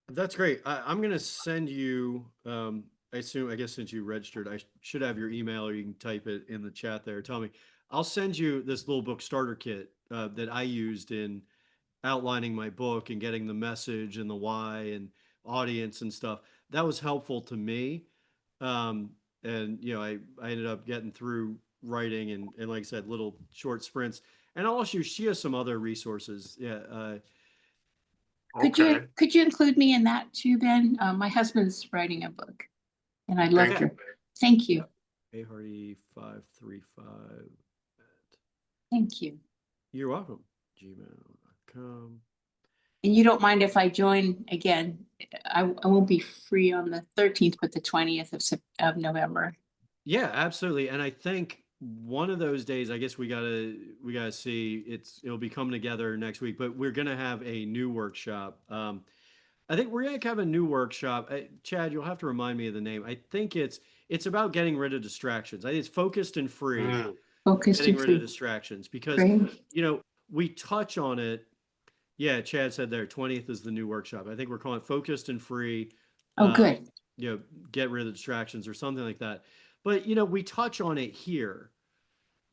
That's great. I'm going to send you, I assume, I guess since you registered, I should have your email or you can type it in the chat there. Tell me. I'll send you this little book starter kit that I used in outlining my book and getting the message and the why and audience and stuff. That was helpful to me. Um, and I ended up getting through writing and like I said, little short sprints. And I'll also she has some other resources. Yeah. Could Okay. you include me in that too, Ben? My husband's writing a book, and I'd love Thank yeah. you. to. Thank you. Ahardy535. Thank you. You're welcome. Gmail.com. And you don't mind if I join again? I won't be free on the 13th, but the 20th of November. Yeah, absolutely. And I think one of those days, I guess we gotta see it'll be coming together next week, but we're gonna have a new workshop. I think we're gonna have a new workshop. Chad, you'll have to remind me of the name. I think it's about getting rid of distractions. I think it's focused and free, Mm, Focused getting and rid of free. distractions because Great. we touch on it. Yeah, Chad said there, 20th is the new workshop. I think we're calling it focused and free. Oh, Um, good. get rid of the distractions or something like that. But we touch on it here.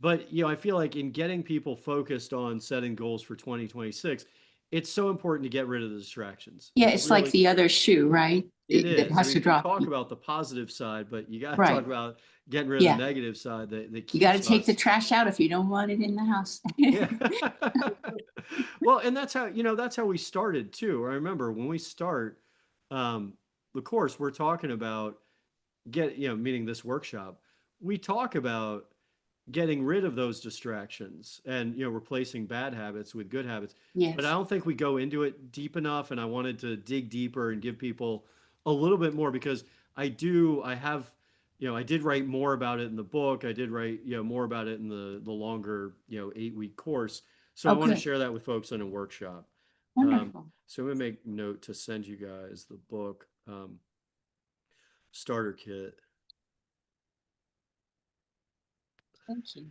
But I feel like in getting people focused on setting goals for 2026, it's so important to get rid of the distractions. Yeah, It's it's like really the other shoe, right? it That is. I has mean, to we drop. talk about the positive side, but you got to talk Right. about getting rid of the Yeah. negative side that You got to keeps take the us. trash out if you don't want it in the house. Yeah. Well, and that's how we started too. I remember when we start um, the course, we're talking about meaning this workshop. We talk about getting rid of those distractions and replacing bad habits with good habits. But I Yes. don't think we go into it deep enough, and I wanted to dig deeper and give people a little bit more because I have I did write more about it in the book. I did write more about it in the longer 8-week course. So I Oh, want to good. share that with folks in a workshop. Wonderful. So I'm gonna make note to send you guys the book starter kit. Thank you.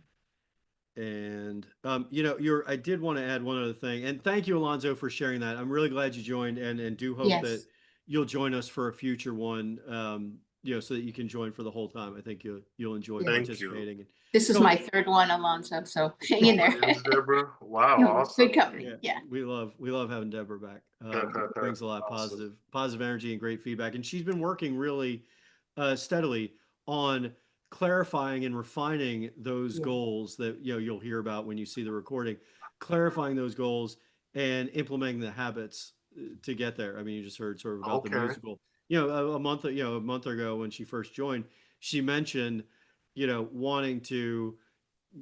And I did want to add one other thing, and thank you, Alonzo, for sharing that. I'm really glad you joined, and do hope that Yes. you'll join us for a future one, so that you can join for the whole time. I think you'll enjoy Yeah. Thank you. participating. This is So my third one, Alonso, so hang in Oh, there. it is, Deborah. Wow, No, awesome. good company, yeah, yeah. we love having Deborah back. Brings a lot of Awesome. positive energy and great feedback, and she's been working really steadily on clarifying and refining those Yeah. goals that you'll hear about when you see the recording, clarifying those goals and implementing the habits to get there. I mean, you just heard sort of about the Okay. musical. A month ago when she first joined, she mentioned, wanting to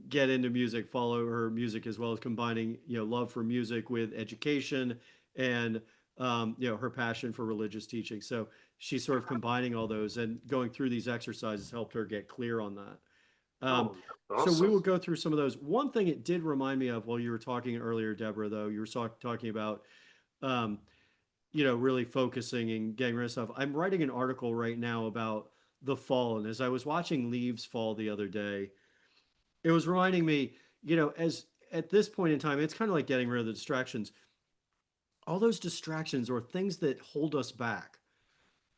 get into music, follow her music, as well as combining, love for music with education and, her passion for religious teaching. So she's sort of combining all those, and going through these exercises helped her get clear on that. Um, Oh, so we awesome. will go through some of those. One thing it did remind me of while you were talking earlier, Deborah, though, you were talking about, um, really focusing and getting rid of stuff. I'm writing an article right now about the fall. And as I was watching leaves fall the other day, it was reminding me, as at this point in time, it's kind of like getting rid of the distractions. All those distractions or things that hold us back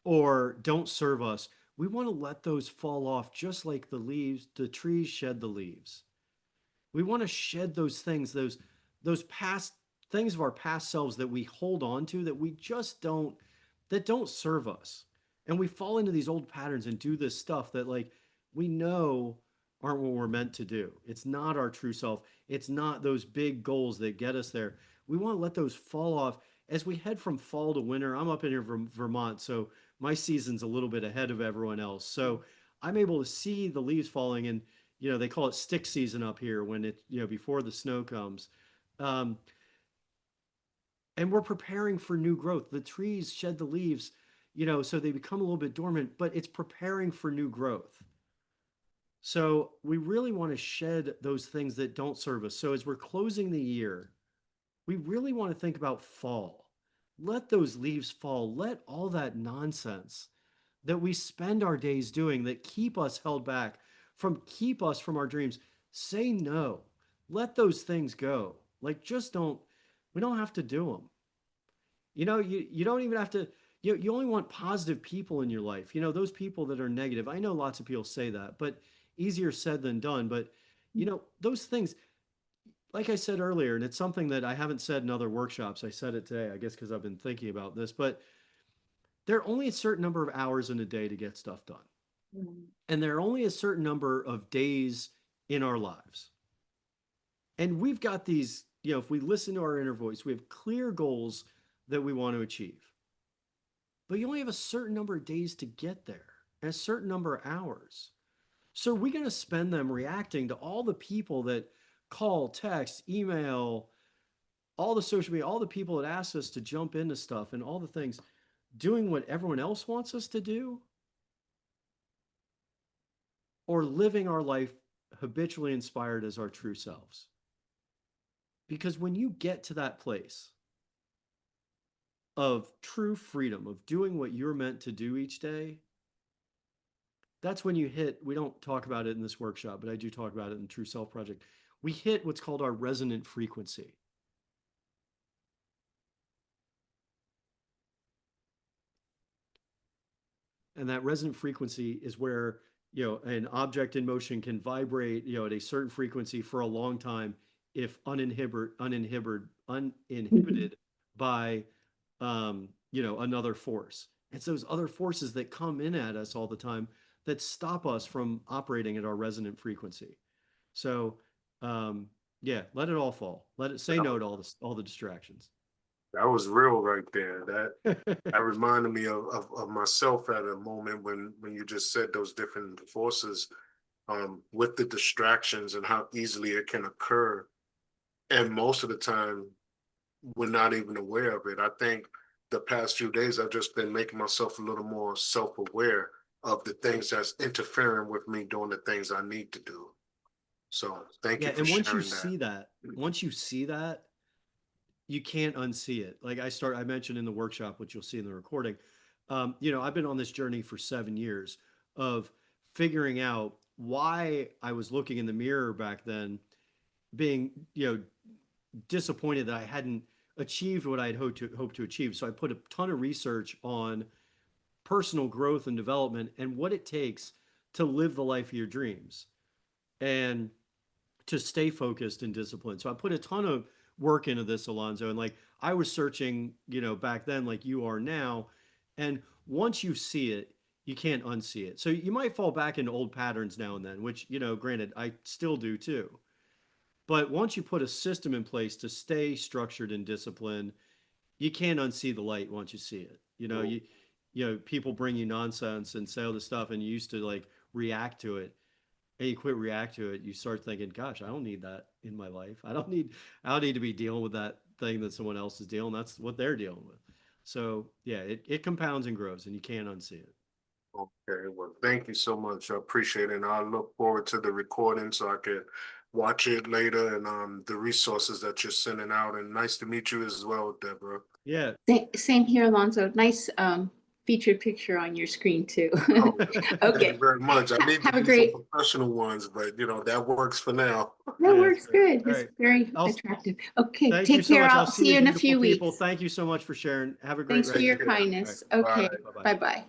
or don't serve us, we want to let those fall off just like the trees shed the leaves. We want to shed those things, those past things of our past selves that we hold on to that we just don't that don't serve us. And we fall into these old patterns and do this stuff that like we know aren't what we're meant to do. It's not our true self. It's not those big goals that get us there. We want to let those fall off as we head from fall to winter. I'm up in here from Vermont, so my season's a little bit ahead of everyone else. So I'm able to see the leaves falling, and they call it stick season up here when it, before the snow comes. Um, and we're preparing for new growth. The trees shed the leaves, so they become a little bit dormant, but it's preparing for new growth. So we really want to shed those things that don't serve us. So as we're closing the year, we really want to think about fall. Let those leaves fall. Let all that nonsense that we spend our days doing that keep us held back, keep us from our dreams, say no. Let those things go. Like, just don't, we don't have to do them. You don't even have to, you only want positive people in your life. Those people that are negative. I know lots of people say that, but easier said than done. But, those things, like I said earlier, and it's something that I haven't said in other workshops. I said it today, I guess, because I've been thinking about this, but there are only a certain number of hours in a day to get stuff done. And there are only a certain number of days in our lives. And we've got these, if we listen to our inner voice, we have clear goals that we want to achieve. But you only have a certain number of days to get there and a certain number of hours. So are we going to spend them reacting to all the people that call, text, email, all the social media, all the people that ask us to jump into stuff and all the things, doing what everyone else wants us to do? Or living our life habitually inspired as our true selves? Because when you get to that place of true freedom, of doing what you're meant to do each day, that's when you hit, we don't talk about it in this workshop, but I do talk about it in the True Self Project. We hit what's called our resonant frequency. And that resonant frequency is where, an object in motion can vibrate, at a certain frequency for a long time if uninhibited by, another force. It's those other forces that come in at us all the time that stop us from operating at our resonant frequency. So, yeah, let it all fall. Let it say That no was, to all the distractions. that was real right there. That reminded me of myself at a moment when you just said those different forces, with the distractions and how easily it can occur. And most of the time, we're not even aware of it. I think the past few days, I've just been making myself a little more self-aware of the things that's interfering with me doing the things I need to do. So thank Yeah, you for and sharing that. once you see that, you can't unsee it. Like I mentioned in the workshop, which you'll see in the recording. I've been on this journey for 7 years of figuring out why I was looking in the mirror back then, being, disappointed that I hadn't achieved what I'd hoped to achieve. So I put a ton of research on personal growth and development and what it takes to live the life of your dreams and to stay focused and disciplined. So I put a ton of work into this, Alonzo. And like I was searching, you know, back then, like you are now. And once you see it, you can't unsee it. So you might fall back into old patterns now and then, which, you know, granted, I still do too. But once you put a system in place to stay structured and disciplined, you can't unsee the light once you see it. You know, people bring you nonsense and say all this stuff, and you used to like react to it, and you quit react to it. You start thinking, "Gosh, I don't need that in my life. I don't need to be dealing with that thing that someone else is dealing. That's what they're dealing with." So yeah, it compounds and grows, and you can't unsee it. Okay, well, thank you so much. I appreciate it. And I look forward to the recording so I can watch it later and the resources that you're sending out. And nice to meet you as well, Deborah. Yeah. Same here, Alonzo. Nice featured picture on your screen too. Oh, thank Okay. you very much. I need Have to a do great. some professional ones, but you know, that works for now. That Yeah, works good. all It's right. very I'll attractive. Okay, thank you take so care. much. I'll I'll see see you you in a beautiful few people. weeks. Thank you so much for sharing. Have a great Thanks for rest your of your day. care. All kindness. right. Okay, Bye. Bye-bye. bye-bye.